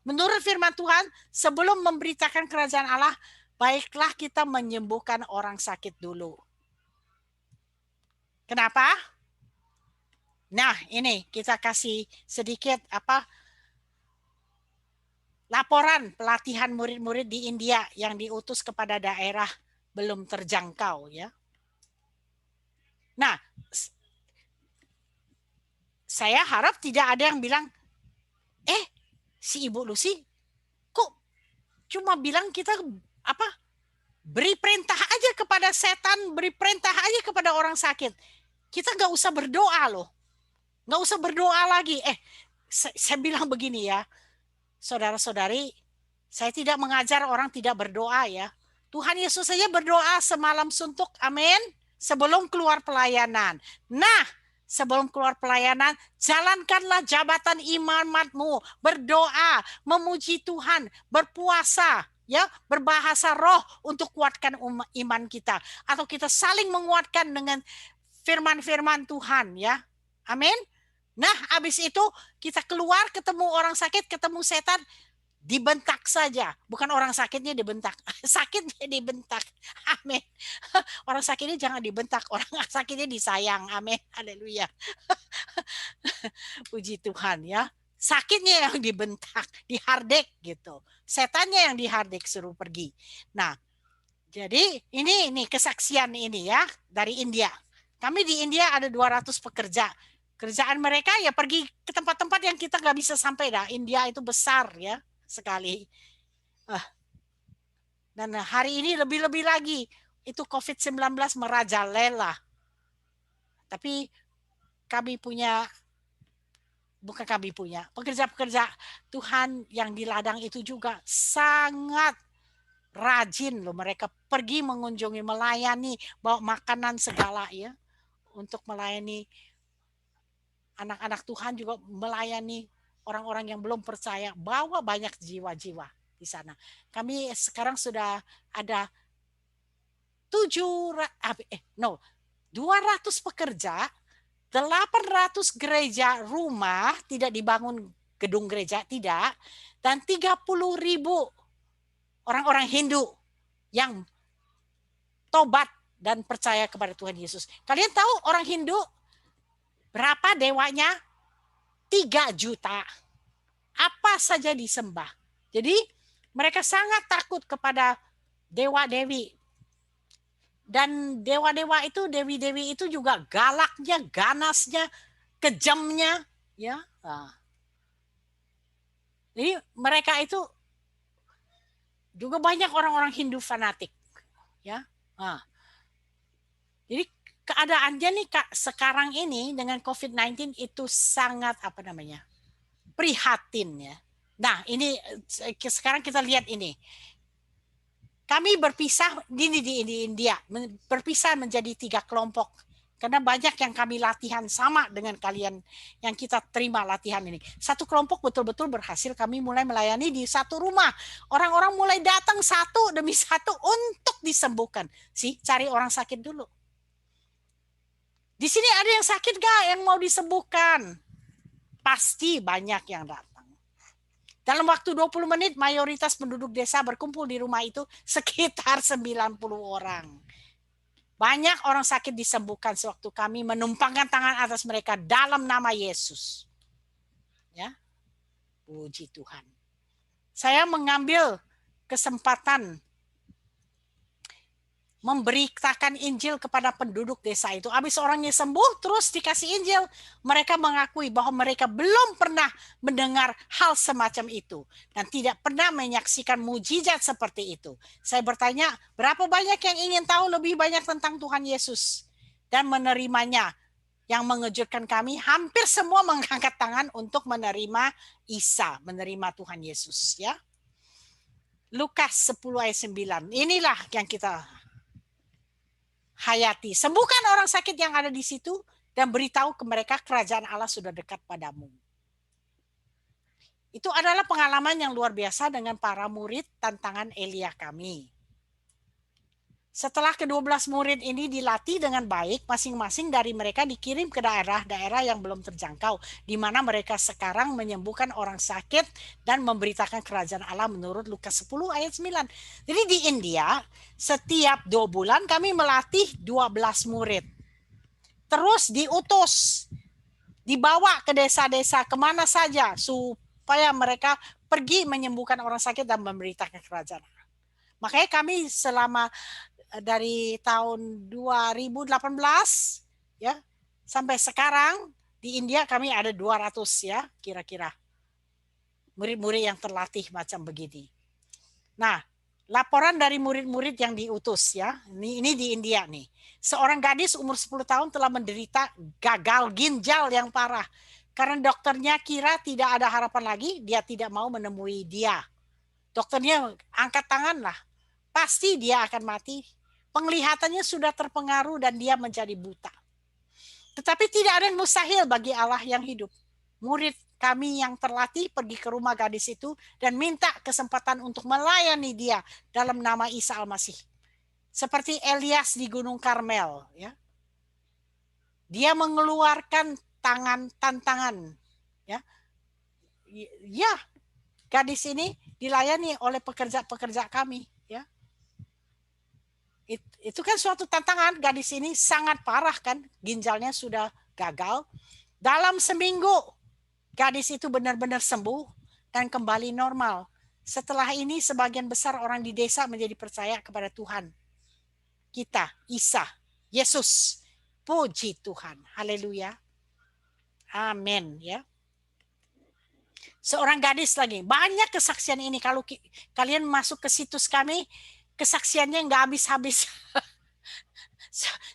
Menurut firman Tuhan, sebelum memberitakan kerajaan Allah, baiklah kita menyembuhkan orang sakit dulu. Kenapa? Nah, ini kita kasih sedikit laporan pelatihan murid-murid di India yang diutus kepada daerah belum terjangkau ya. Nah, saya harap tidak ada yang bilang, si Ibu Lucy kok cuma bilang kita beri perintah aja kepada setan, beri perintah aja kepada orang sakit. Kita nggak usah berdoa loh. Nggak usah berdoa lagi. Saya bilang begini ya, saudara-saudari, saya tidak mengajar orang tidak berdoa ya. Tuhan Yesus saja berdoa semalam suntuk, amin, sebelum keluar pelayanan. Nah, sebelum keluar pelayanan, jalankanlah jabatan imamatmu, berdoa, memuji Tuhan, berpuasa, ya, berbahasa roh untuk kuatkan iman kita, atau kita saling menguatkan dengan firman-firman Tuhan, ya, amin. Nah, habis itu kita keluar ketemu orang sakit, ketemu setan, Dibentak saja, bukan orang sakitnya dibentak. Sakitnya dibentak. Amin. Orang sakitnya jangan dibentak, orang sakitnya disayang. Amin. Haleluya. Puji Tuhan ya. Sakitnya yang dibentak, dihardek gitu. Setannya yang dihardek suruh pergi. Nah, jadi ini kesaksian ini ya dari India. Kami di India ada 200 pekerja. Kerjaan mereka ya pergi ke tempat-tempat yang kita nggak bisa sampai dah. India itu besar ya sekali. Dan hari ini lebih-lebih lagi. Itu COVID-19 merajalela. Tapi kami punya, bukan kami punya, pekerja-pekerja Tuhan yang di ladang itu juga sangat rajin loh. Mereka pergi mengunjungi, melayani, bawa makanan segala ya. Untuk melayani anak-anak Tuhan, juga melayani orang-orang yang belum percaya. Bawa banyak jiwa-jiwa di sana. Kami sekarang sudah ada 200 pekerja, 800 gereja rumah, tidak dibangun gedung gereja, tidak, dan 30.000 orang-orang Hindu yang tobat dan percaya kepada Tuhan Yesus. Kalian tahu orang Hindu berapa dewanya? 3 juta. Apa saja disembah. Jadi mereka sangat takut kepada dewa-dewi. Dan dewa-dewa itu, dewi-dewi itu juga galaknya, ganasnya, kejamnya, ya. Jadi mereka itu juga banyak orang-orang Hindu fanatik, ya. Jadi keadaannya nih Kak sekarang ini dengan COVID-19 itu sangat prihatin ya. Nah ini sekarang kita lihat ini. Kami berpisah di India, berpisah menjadi 3 kelompok. Karena banyak yang kami latihan sama dengan kalian yang kita terima latihan ini. Satu kelompok betul-betul berhasil, kami mulai melayani di satu rumah. Orang-orang mulai datang satu demi satu untuk disembuhkan. Cari orang sakit dulu. Di sini ada yang sakit gak yang mau disembuhkan? Pasti banyak yang datang. Dalam waktu 20 menit, mayoritas penduduk desa berkumpul di rumah itu sekitar 90 orang. Banyak orang sakit disembuhkan sewaktu kami menumpangkan tangan atas mereka dalam nama Yesus. Ya, puji Tuhan. Saya mengambil kesempatan memberitakan Injil kepada penduduk desa itu. Habis orangnya sembuh, terus dikasih Injil. Mereka mengakui bahwa mereka belum pernah mendengar hal semacam itu. Dan tidak pernah menyaksikan mujizat seperti itu. Saya bertanya, berapa banyak yang ingin tahu lebih banyak tentang Tuhan Yesus? Dan menerimanya. Yang mengejutkan kami, hampir semua mengangkat tangan untuk menerima Isa, menerima Tuhan Yesus. Ya. Lukas 10 ayat 9. Inilah yang kita hayati. Sembuhkan orang sakit yang ada di situ dan beritahu ke mereka kerajaan Allah sudah dekat padamu. Itu adalah pengalaman yang luar biasa dengan para murid tantangan Elia kami. Setelah ke-12 murid ini dilatih dengan baik, masing-masing dari mereka dikirim ke daerah-daerah yang belum terjangkau, di mana mereka sekarang menyembuhkan orang sakit dan memberitakan kerajaan Allah menurut Lukas 10 ayat 9. Jadi di India, setiap 2 bulan kami melatih 12 murid. Terus diutus, dibawa ke desa-desa kemana saja, supaya mereka pergi menyembuhkan orang sakit dan memberitakan kerajaan Allah. Makanya kami selama dari tahun 2018 ya sampai sekarang di India kami ada 200 ya kira-kira murid-murid yang terlatih macam begini. Nah, laporan dari murid-murid yang diutus ya. Ini di India nih. Seorang gadis umur 10 tahun telah menderita gagal ginjal yang parah. Karena dokternya kira tidak ada harapan lagi, dia tidak mau menemui dia. Dokternya angkat tangan lah. Pasti dia akan mati. Penglihatannya sudah terpengaruh dan dia menjadi buta. Tetapi tidak ada yang mustahil bagi Allah yang hidup. Murid kami yang terlatih pergi ke rumah gadis itu dan minta kesempatan untuk melayani dia dalam nama Isa Al-Masih. Seperti Elias di Gunung Karmel. Ya. Dia mengeluarkan tantangan. Ya, gadis ini dilayani oleh pekerja-pekerja kami, ya. Itu kan suatu tantangan. Gadis ini sangat parah kan, ginjalnya sudah gagal. Dalam seminggu gadis itu benar-benar sembuh dan kembali normal. Setelah ini sebagian besar orang di desa menjadi percaya kepada Tuhan kita, Isa, Yesus. Puji Tuhan. Haleluya. Amin, ya. Seorang gadis lagi. Banyak kesaksian ini. Kalau kalian masuk ke situs kami, kesaksiannya nggak habis-habis.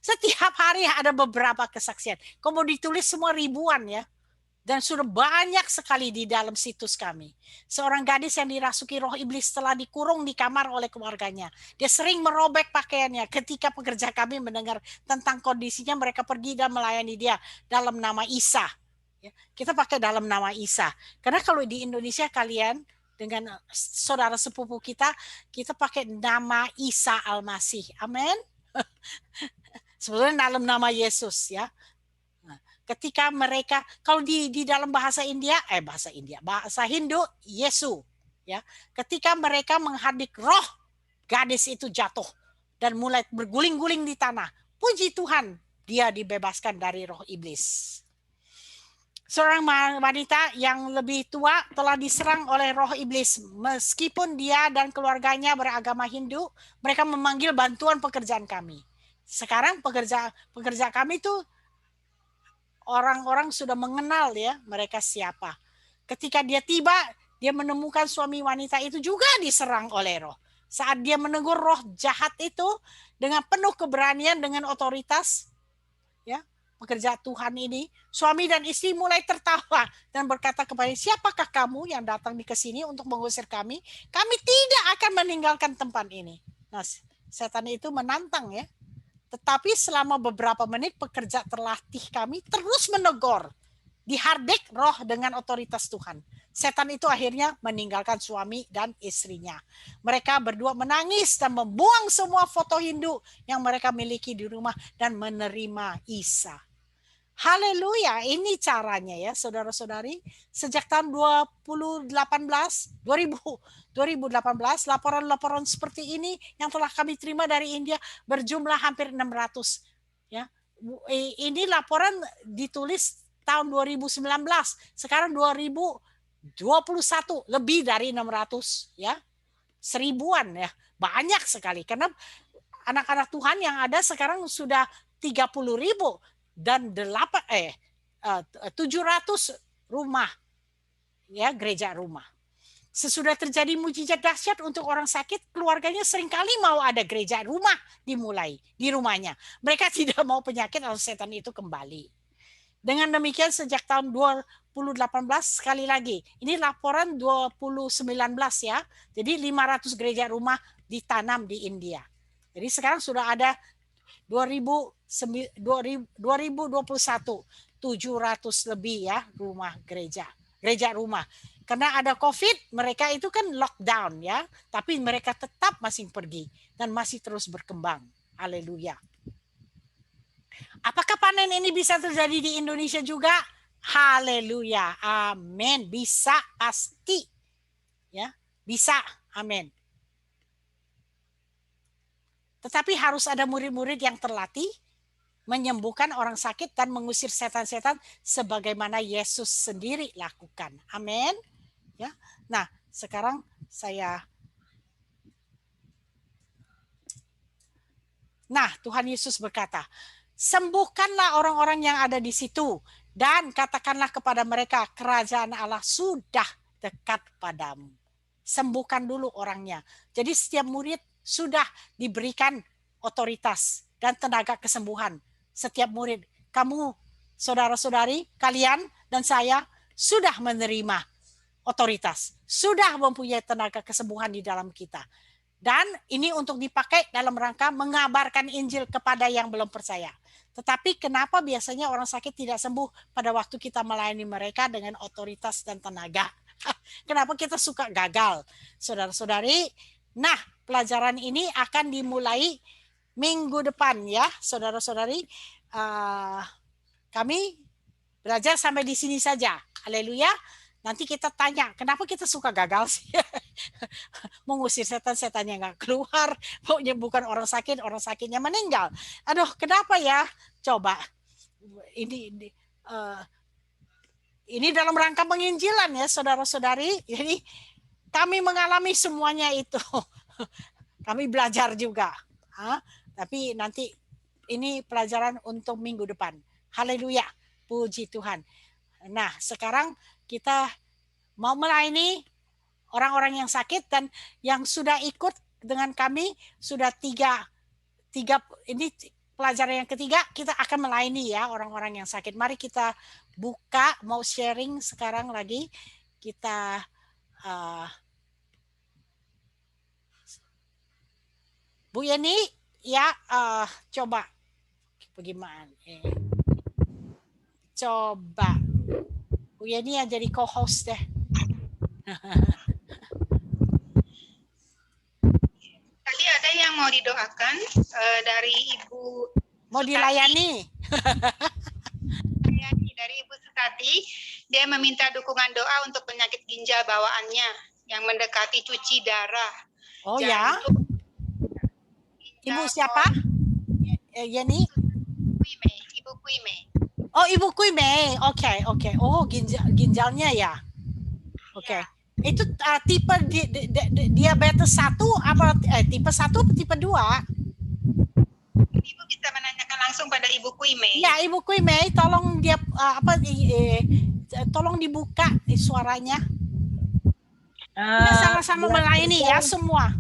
Setiap hari ada beberapa kesaksian. Kalau ditulis semua ribuan, ya. Dan sudah banyak sekali di dalam situs kami. Seorang gadis yang dirasuki roh iblis telah dikurung di kamar oleh keluarganya. Dia sering merobek pakaiannya. Ketika pekerja kami mendengar tentang kondisinya, mereka pergi dan melayani dia dalam nama Isa. Kita pakai dalam nama Isa. Karena kalau di Indonesia kalian dengan saudara sepupu kita pakai nama Isa Al-Masih. Amin. Sebetulnya dalam nama Yesus, ya. Ketika mereka, kalau di dalam bahasa Hindu, Yesu, ya. Ketika mereka menghardik roh, gadis itu jatuh dan mulai berguling-guling di tanah. Puji Tuhan, dia dibebaskan dari roh iblis. Seorang wanita yang lebih tua telah diserang oleh roh iblis. Meskipun dia dan keluarganya beragama Hindu, mereka memanggil bantuan pekerjaan kami. Sekarang pekerja kami itu orang-orang sudah mengenal, ya, mereka siapa. Ketika dia tiba, dia menemukan suami wanita itu juga diserang oleh roh. Saat dia menegur roh jahat itu dengan penuh keberanian, dengan otoritas, ya, pekerja Tuhan ini, suami dan istri mulai tertawa dan berkata kepada, siapakah kamu yang datang di kesini untuk mengusir kami? Kami tidak akan meninggalkan tempat ini. Nah, setan itu menantang, ya. Tetapi selama beberapa menit pekerja terlatih kami terus menegur, dihardik roh dengan otoritas Tuhan. Setan itu akhirnya meninggalkan suami dan istrinya. Mereka berdua menangis dan membuang semua foto Hindu yang mereka miliki di rumah dan menerima Isa. Haleluya, ini caranya, ya, saudara-saudari. Sejak tahun 2018, laporan-laporan seperti ini yang telah kami terima dari India berjumlah hampir 600. Ya. Ini laporan ditulis tahun 2019, sekarang 2021 lebih dari 600, ya. 1000-an, ya. Banyak sekali karena anak-anak Tuhan yang ada sekarang sudah 30.000. Dan 700 rumah, ya, gereja rumah. Sesudah terjadi mujizat dahsyat untuk orang sakit, keluarganya seringkali mau ada gereja rumah dimulai di rumahnya. Mereka tidak mau penyakit atau setan itu kembali. Dengan demikian sejak tahun 2018, sekali lagi, ini laporan 2019, ya. Jadi 500 gereja rumah ditanam di India. Jadi sekarang sudah ada 2021 700 lebih, ya, rumah gereja rumah. Karena ada COVID, mereka itu kan lockdown, ya, tapi mereka tetap masih pergi dan masih terus berkembang. Haleluya. Apakah panen ini bisa terjadi di Indonesia juga? Haleluya. Amin. Bisa, pasti, ya, bisa. Amin. Tetapi harus ada murid-murid yang terlatih menyembuhkan orang sakit dan mengusir setan-setan sebagaimana Yesus sendiri lakukan. Amin. Ya. Nah, sekarang Tuhan Yesus berkata, sembuhkanlah orang-orang yang ada di situ dan katakanlah kepada mereka, kerajaan Allah sudah dekat padamu. Sembuhkan dulu orangnya. Jadi setiap murid sudah diberikan otoritas dan tenaga kesembuhan. Setiap murid, kamu, saudara-saudari, kalian dan saya sudah menerima otoritas, sudah mempunyai tenaga kesembuhan di dalam kita. Dan ini untuk dipakai dalam rangka mengabarkan Injil kepada yang belum percaya. Tetapi kenapa biasanya orang sakit tidak sembuh pada waktu kita melayani mereka dengan otoritas dan tenaga? Kenapa kita suka gagal, saudara-saudari? Nah, pelajaran ini akan dimulai minggu depan, ya, saudara-saudari. Kami belajar sampai di sini saja. Haleluya. Nanti kita tanya, kenapa kita suka gagal sih? Mengusir setan-setannya nggak keluar, pokoknya bukan orang sakitnya meninggal. Aduh, kenapa ya? Coba, ini dalam rangka penginjilan ya, saudara-saudari. Jadi kami mengalami semuanya itu. Kami belajar juga. Tapi nanti ini pelajaran untuk minggu depan. Haleluya, puji Tuhan. Nah, sekarang kita mau melayani orang-orang yang sakit, dan yang sudah ikut dengan kami sudah tiga ini pelajaran yang ketiga, kita akan melayani ya orang-orang yang sakit. Mari kita buka, mau sharing sekarang lagi. Kita Bu Yeni ya, coba bagaimana? Coba Bu Yeni yang jadi co-host deh. Tadi ada yang mau didoakan dari Ibu. Mau dilayani. Dari Ibu Sukati, dia meminta dukungan doa untuk penyakit ginjal bawaannya yang mendekati cuci darah. Oh ya. Ibu siapa? Yeni? Ibu Kuime. Oh, Ibu Kuime. Oke. Oh, ginjalnya ya. Oke. Itu tipe diabetes 1 apa tipe 1 atau tipe 2? Ibu bisa menanyakan langsung pada Ibu Kuime. Ya, Ibu Kuime, tolong dia tolong dibuka suaranya. Kita sama-sama melayani ya semua.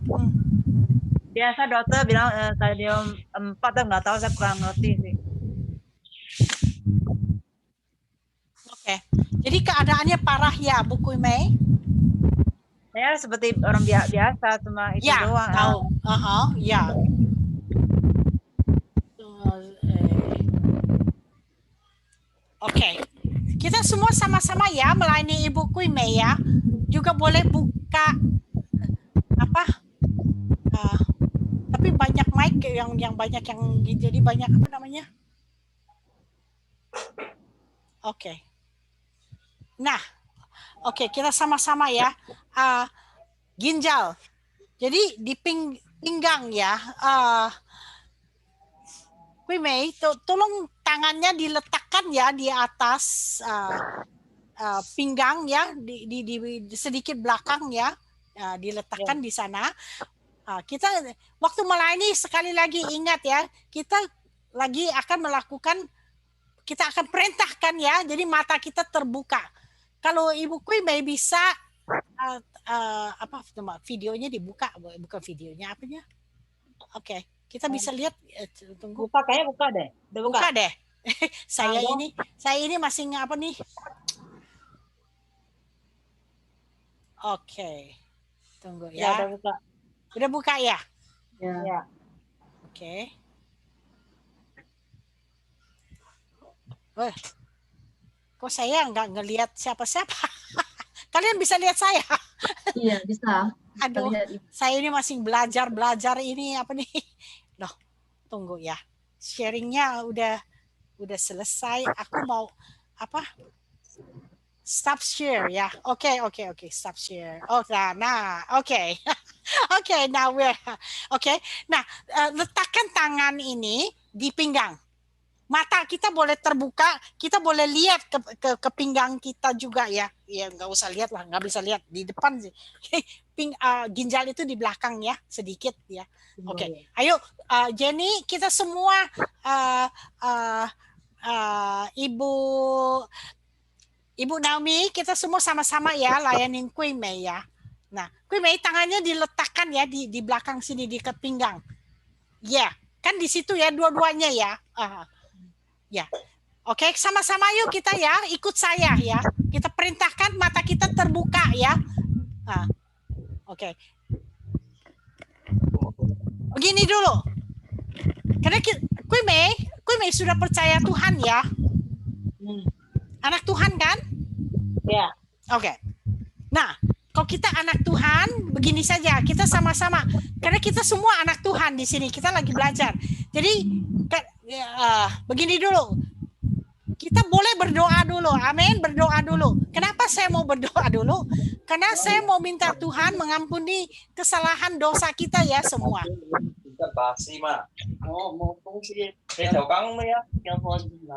Biasa dokter bilang stadium 4, nggak tahu, saya kurang ngerti sih. Oke. Jadi keadaannya parah ya, Bu Kuime? Saya seperti orang biasa, cuma itu ya, doang. Tahu. Ya. Oke. Kita semua sama-sama ya melayani Ibu Kuime ya. Juga boleh buka tapi banyak mic yang banyak yang jadi banyak apa namanya? Oke. Nah, oke, kita sama-sama ya. Ginjal. Jadi di pinggang ya. Kuime, tolong tangannya diletakkan ya di atas pinggang ya, di sedikit belakang ya. Diletakkan di sana. Kita waktu melayani sekali lagi ingat ya, kita lagi akan melakukan, kita akan perintahkan ya, jadi mata kita terbuka. Kalau Ibu Kuime bisa videonya dibuka, bukan videonya apanya? Oke, kita bisa lihat. Tunggu. Buka, kayaknya buka deh. Udah buka deh. saya ini masih apa nih? Oke, tunggu ya. Udah buka. Udah buka ya? Ya. Oke. Kok saya nggak ngelihat siapa-siapa? Kalian bisa lihat saya? Iya, bisa. Aduh, saya ini masih belajar ini apa nih? Loh, tunggu ya. Sharingnya udah selesai. Aku mau stop share ya. Oke. Stop share. Oh, nah, oke. Oke, now we're Nah, letakkan tangan ini di pinggang. Mata kita boleh terbuka, kita boleh lihat ke pinggang kita juga ya. Ya nggak usah lihat lah, nggak bisa lihat di depan sih. Ginjal itu di belakang ya, sedikit ya. Oke. Ayo Jenny, kita semua Ibu Naomi, kita semua sama-sama ya layanin Kuime ya. Nah, Kuime tangannya diletakkan ya di belakang sini di pinggang. Ya, kan di situ ya dua-duanya ya. Ya. Oke, sama-sama yuk kita ya, ikut saya ya. Kita perintahkan mata kita terbuka ya. Oke. Begini dulu. Karena Kuime sudah percaya Tuhan ya. Anak Tuhan kan? Ya. Oke. Nah, kalau kita anak Tuhan, begini saja, kita sama-sama. Karena kita semua anak Tuhan di sini, kita lagi belajar. Jadi begini dulu. Kita boleh berdoa dulu. Amin, berdoa dulu. Kenapa saya mau berdoa dulu? Karena saya mau minta Tuhan mengampuni kesalahan dosa kita ya semua.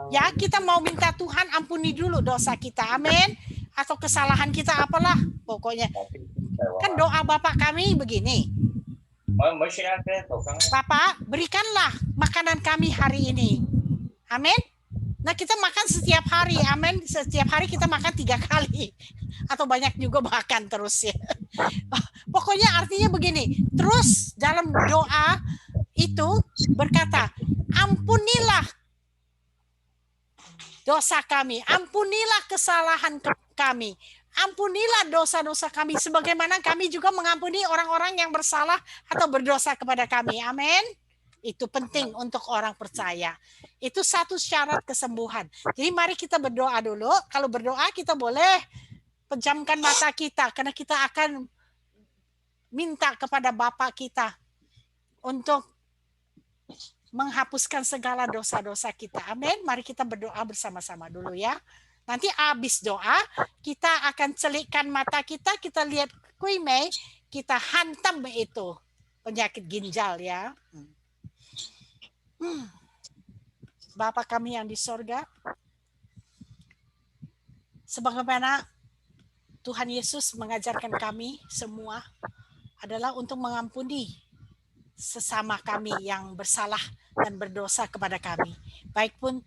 Ya, kita mau minta Tuhan ampuni dulu dosa kita. Amin. Atau kesalahan kita apalah pokoknya. Kan doa Bapak kami begini. Bapak, berikanlah makanan kami hari ini. Amin. Nah, kita makan setiap hari. Amin. Setiap hari kita makan 3 kali. Atau banyak juga makan terus ya. Pokoknya artinya begini. Terus dalam doa itu berkata, ampunilah dosa kami. Ampunilah kesalahan kami. Ampunilah dosa-dosa kami. Sebagaimana kami juga mengampuni orang-orang yang bersalah atau berdosa kepada kami. Amin. Itu penting untuk orang percaya. Itu satu syarat kesembuhan. Jadi mari kita berdoa dulu. Kalau berdoa kita boleh pejamkan mata kita. Karena kita akan minta kepada Bapa kita untuk menghapuskan segala dosa-dosa kita. Amin. Mari kita berdoa bersama-sama dulu ya. Nanti habis doa, kita akan celikkan mata kita. Kita lihat Kui Mei, kita hantam itu penyakit ginjal ya. Bapa kami yang di sorga, sebagaimana Tuhan Yesus mengajarkan kami semua adalah untuk mengampuni sesama kami yang bersalah dan berdosa kepada kami. Baik pun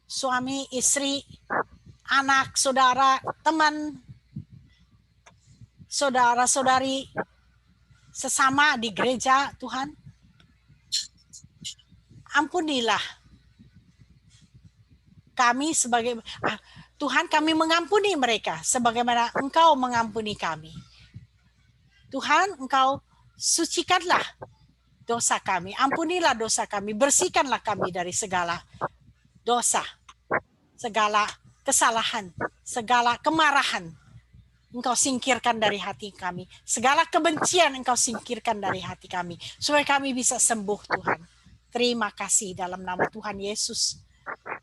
suami, istri, anak, saudara, teman, saudara-saudari, sesama di gereja, Tuhan. Ampunilah kami sebagai Tuhan, kami mengampuni mereka sebagaimana Engkau mengampuni kami. Tuhan, Engkau sucikanlah dosa kami, ampunilah dosa kami, bersihkanlah kami dari segala dosa, segala kesalahan, segala kemarahan. Engkau singkirkan dari hati kami, segala kebencian Engkau singkirkan dari hati kami, supaya kami bisa sembuh Tuhan. Terima kasih dalam nama Tuhan Yesus.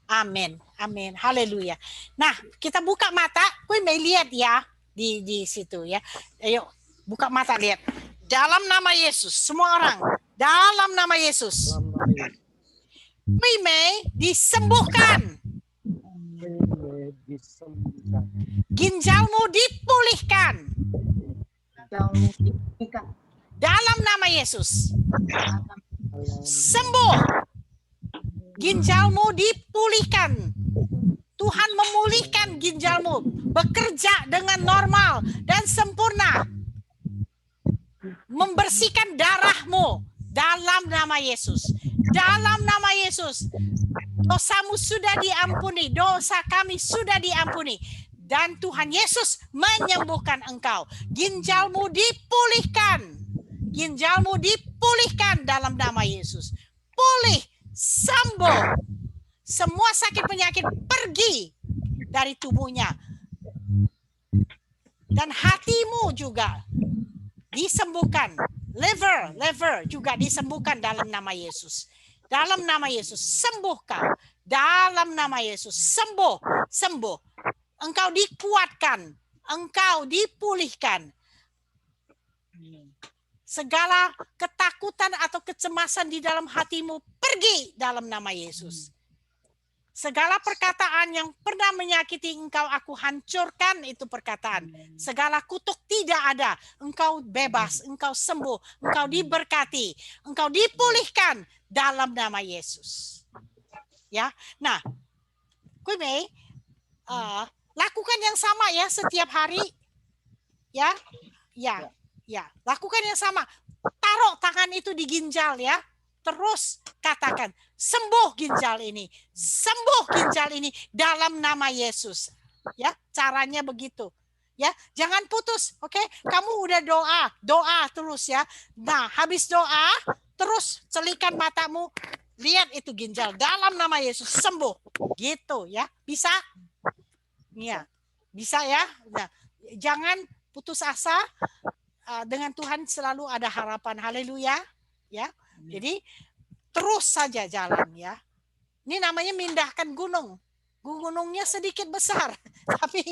Amin. Amin. Haleluya. Nah, kita buka mata. Kui Mei lihat ya di situ ya. Ayo buka mata lihat. Dalam nama Yesus, semua orang. Dalam nama Yesus. Kui Mei disembuhkan. Ginjalmu dipulihkan. Dalam nama Yesus. Sembuh. Ginjalmu dipulihkan. Tuhan memulihkan ginjalmu, bekerja dengan normal dan sempurna. Membersihkan darahmu dalam nama Yesus. Dalam nama Yesus. Dosamu sudah diampuni, dosa kami sudah diampuni. Dan Tuhan Yesus menyembuhkan engkau. Ginjalmu dipulihkan. Ginjalmu dipulihkan dalam nama Yesus. Pulih, sembuh. Semua sakit penyakit pergi dari tubuhnya. Dan hatimu juga disembuhkan. Liver juga disembuhkan dalam nama Yesus. Dalam nama Yesus, sembuh kau. Dalam nama Yesus, sembuh. Engkau dikuatkan. Engkau dipulihkan. Segala ketakutan atau kecemasan di dalam hatimu pergi dalam nama Yesus. Segala perkataan yang pernah menyakiti engkau aku hancurkan itu perkataan. Segala kutuk tidak ada. Engkau bebas, engkau sembuh, engkau diberkati, engkau dipulihkan dalam nama Yesus. Ya. Nah, Kui Mei, lakukan yang sama ya setiap hari. Ya. Lakukan yang sama. Taruh tangan itu di ginjal ya. Terus katakan, sembuh ginjal ini. Sembuh ginjal ini dalam nama Yesus. Ya, caranya begitu. Ya, jangan putus, oke? Kamu udah doa terus ya. Nah, habis doa, terus celikan matamu, lihat itu ginjal dalam nama Yesus sembuh. Gitu ya. Bisa? Ya. Bisa ya? Nah, jangan putus asa. Dengan Tuhan selalu ada harapan. Haleluya. Ya. Jadi terus saja jalan ya. Ini namanya mindahkan gunung. Gunungnya sedikit besar, tapi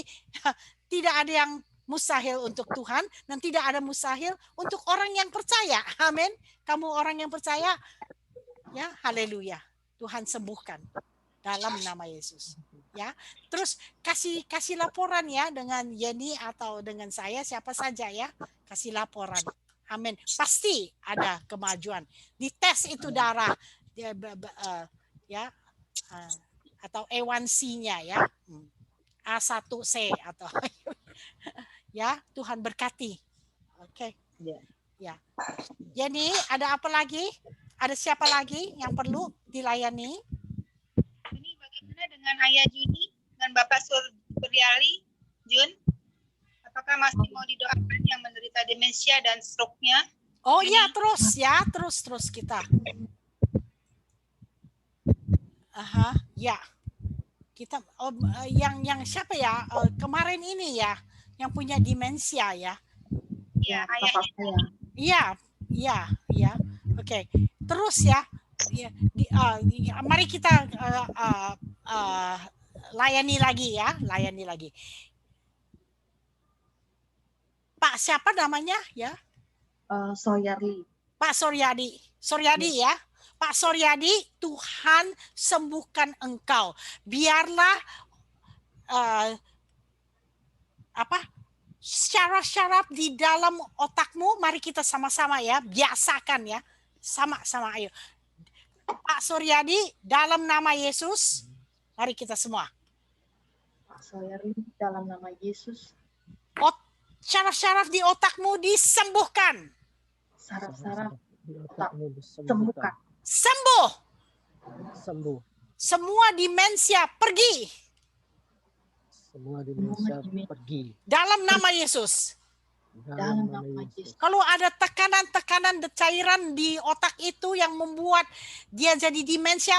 tidak ada yang mustahil untuk Tuhan dan tidak ada mustahil untuk orang yang percaya. Amin. Kamu orang yang percaya, ya, haleluya. Tuhan sembuhkan dalam nama Yesus. Ya, terus kasih laporan ya dengan Yeni atau dengan saya siapa saja ya, kasih laporan. Amin. Pasti ada kemajuan. Dites itu darah atau A1C-nya ya. A1C atau ya, Tuhan berkati. Oke. Ya. Yeni, ada apa lagi? Ada siapa lagi yang perlu dilayani? Ini bagaimana dengan Ayah Juni dengan Bapak Suryali Jun? Apakah masih mau didoakan yang menderita demensia dan stroke-nya? Oh ya, terus kita. Ya. Kita yang siapa ya? Kemarin ini ya, yang punya demensia ya. Ya, ayahnya. Iya. Oke. Terus ya. Mari kita layani lagi. Pak siapa namanya ya? Soyarli. Pak Soryadi ya. Pak Soryadi, Tuhan sembuhkan engkau. Biarlah syaraf-syaraf di dalam otakmu, mari kita sama-sama ya, biasakan ya. Sama-sama ayo. Pak Soryadi, dalam nama Yesus, mari kita semua. Pak Soyarli, dalam nama Yesus. Syaraf-syaraf di otakmu disembuhkan. Saraf-saraf di otakmu disembuhkan. Sembuh. Semua demensia pergi. Dalam nama Yesus. Dalam nama Yesus. Kalau ada tekanan cairan di otak itu yang membuat dia jadi demensia,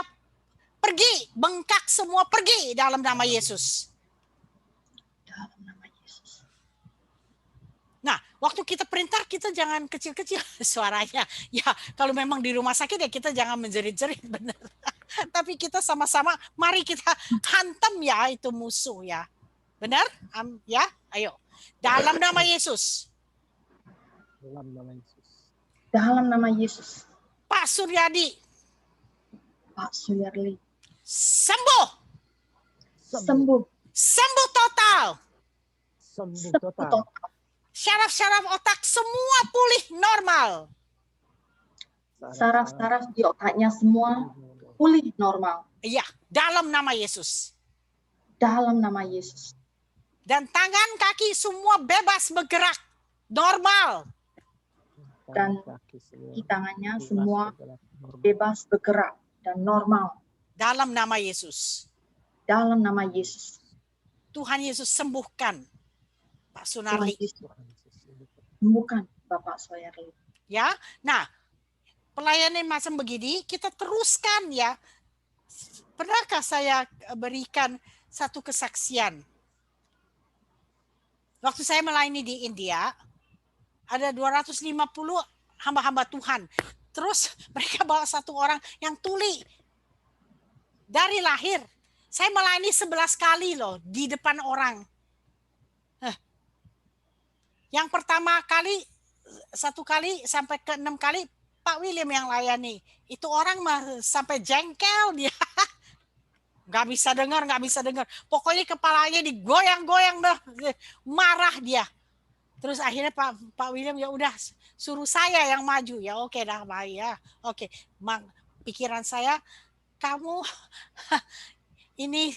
pergi, bengkak semua, pergi dalam nama Yesus. Dalam nama Yesus. Nah, waktu kita perintah, kita jangan kecil-kecil suaranya. Ya, kalau memang di rumah sakit ya kita jangan menjerit-jerit, benar. Tapi kita sama-sama, mari kita hantam ya itu musuh ya. Benar? Ya, ayo. Dalam nama Yesus. Dalam nama Yesus. Pak Suryadi. Pak Suryarli. Sembuh. Sembuh. Sembuh total. Sembuh total. Syaraf-syaraf otak semua pulih normal. Saraf-saraf di otaknya semua pulih normal. Iya, dalam nama Yesus. Dalam nama Yesus. Dan tangan kaki semua bebas bergerak normal. Dan di tangannya semua bebas bergerak dan normal. Dalam nama Yesus. Dalam nama Yesus. Tuhan Yesus sembuhkan Pak Sunarli. Sembuhkan Bapak Soyarli. Ya, nah pelayanan macam begini kita teruskan ya. Pernahkah saya berikan satu kesaksian? Waktu saya melayani di India, ada 250 hamba-hamba Tuhan. Terus mereka bawa satu orang yang tuli. Dari lahir. Saya melayani 11 kali loh di depan orang. Yang pertama kali, 1 kali sampai ke 6 kali, Pak William yang layani. Itu orang mah sampai jengkel dia. Nggak bisa dengar. Pokoknya kepalanya digoyang-goyang dah. Marah dia. Terus akhirnya Pak William ya udah suruh saya yang maju. Ya oke dah Pak ya. Oke. Pikiran saya, kamu ini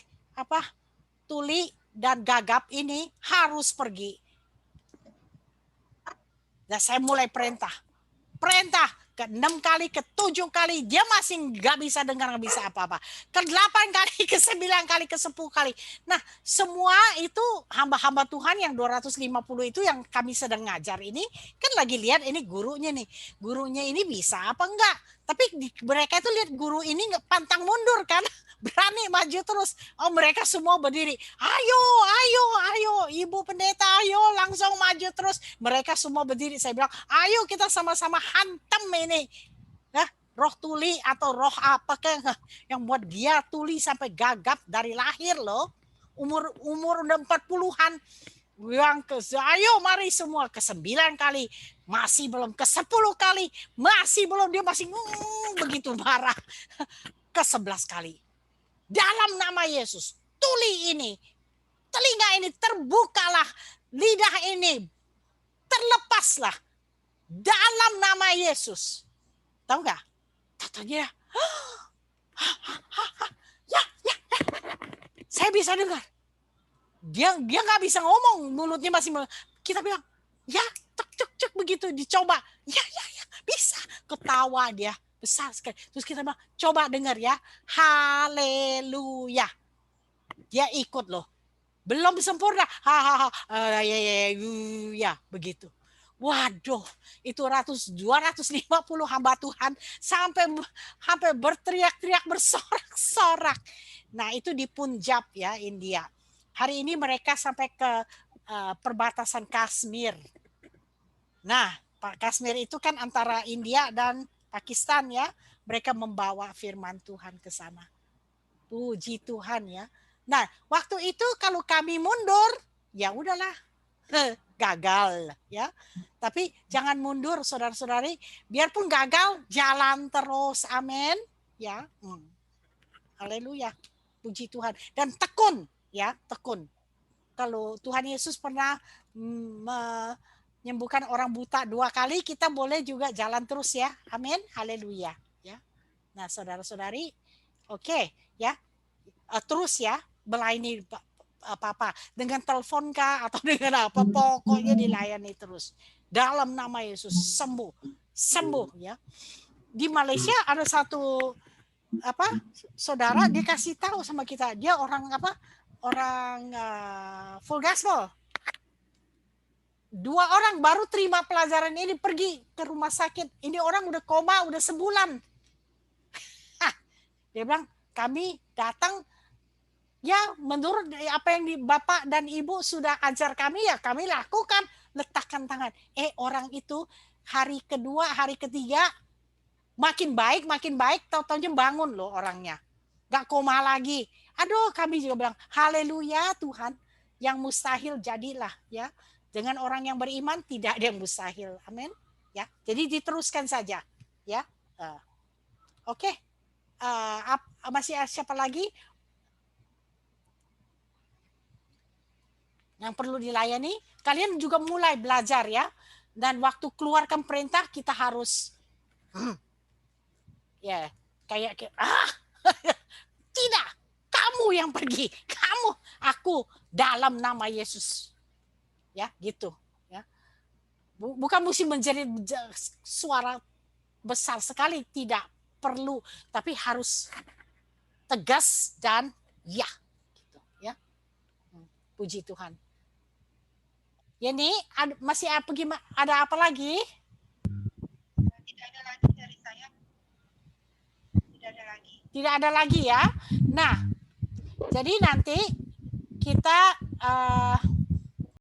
tuli dan gagap ini harus pergi. Dan saya mulai perintah ke 6 kali, ke 7 kali, dia masih nggak bisa dengar, nggak bisa apa-apa. Ke 8 kali, ke 9 kali, ke 10 kali. Nah, semua itu hamba-hamba Tuhan yang 250 itu yang kami sedang ngajar ini, kan lagi lihat ini gurunya nih. Gurunya ini bisa apa enggak? Tapi mereka itu lihat guru ini pantang mundur kan. Berani maju terus. Oh, mereka semua berdiri. Ayo, Ibu Pendeta, ayo langsung maju terus. Mereka semua berdiri. Saya bilang, ayo kita sama-sama hantam ini. Nah, roh tuli atau roh apa yang buat dia tuli sampai gagap dari lahir loh. Umur udah 40-an. Yang ayo mari semua ke 9 kali, masih belum ke 10 kali, masih belum, dia masih begitu marah. Ke 11 kali. Dalam nama Yesus, tuli ini, telinga ini terbukalah, lidah ini terlepaslah dalam nama Yesus. Tahu nggak? Katanya, ya. Saya bisa dengar. Dia nggak bisa ngomong, mulutnya masih. Kita bilang, ya, cek begitu, dicoba, ya, bisa. Ketawa dia besar sekali. Terus kita bilang, coba dengar ya, haleluya. Dia ikut loh. Belum sempurna, ya, begitu. Waduh, itu 250 hamba Tuhan sampai berteriak-teriak, bersorak-sorak. Nah, itu di Punjab ya, India. Hari ini mereka sampai ke perbatasan Kashmir. Nah, Kashmir itu kan antara India dan Pakistan ya. Mereka membawa firman Tuhan ke sana. Puji Tuhan ya. Nah, waktu itu kalau kami mundur, ya udahlah. Gagal ya. Tapi jangan mundur saudara-saudari, biarpun gagal jalan terus. Amin ya. Haleluya. Puji Tuhan dan tekun ya, tekun. Kalau Tuhan Yesus pernah menyembuhkan orang buta 2 kali, kita boleh juga jalan terus ya. Amin. Haleluya ya. Nah, saudara-saudari, oke ya. Terus ya melayani apa dengan telepon kah atau dengan apa, pokoknya dilayani terus dalam nama Yesus. Sembuh ya. Di Malaysia ada satu saudara, dia kasih tahu sama kita, dia orang full gospel. 2 orang baru terima pelajaran ini, pergi ke rumah sakit, ini orang udah koma udah sebulan. Dia bilang, kami datang ya menurut apa yang Bapak dan Ibu sudah ajar kami, ya kami lakukan, letakkan tangan. Orang itu hari kedua, hari ketiga makin baik, tahu-tahunya bangun loh orangnya. Gak koma lagi. Aduh, kami juga bilang, haleluya Tuhan, yang mustahil jadilah ya. Dengan orang yang beriman tidak ada yang mustahil. Amin. Ya. Jadi diteruskan saja ya. Oke. Masih siapa lagi yang perlu dilayani? Kalian juga mulai belajar ya. Dan waktu keluarkan perintah kita harus ya kayak tidak, kamu yang pergi, aku dalam nama Yesus. Ya, gitu ya. Bukan mesti menjadi suara besar sekali, tidak perlu, tapi harus tegas dan ya gitu ya. Puji Tuhan. Ya nih, masih ada apa lagi? Tidak ada lagi dari saya. Tidak ada lagi ya. Nah, jadi nanti kita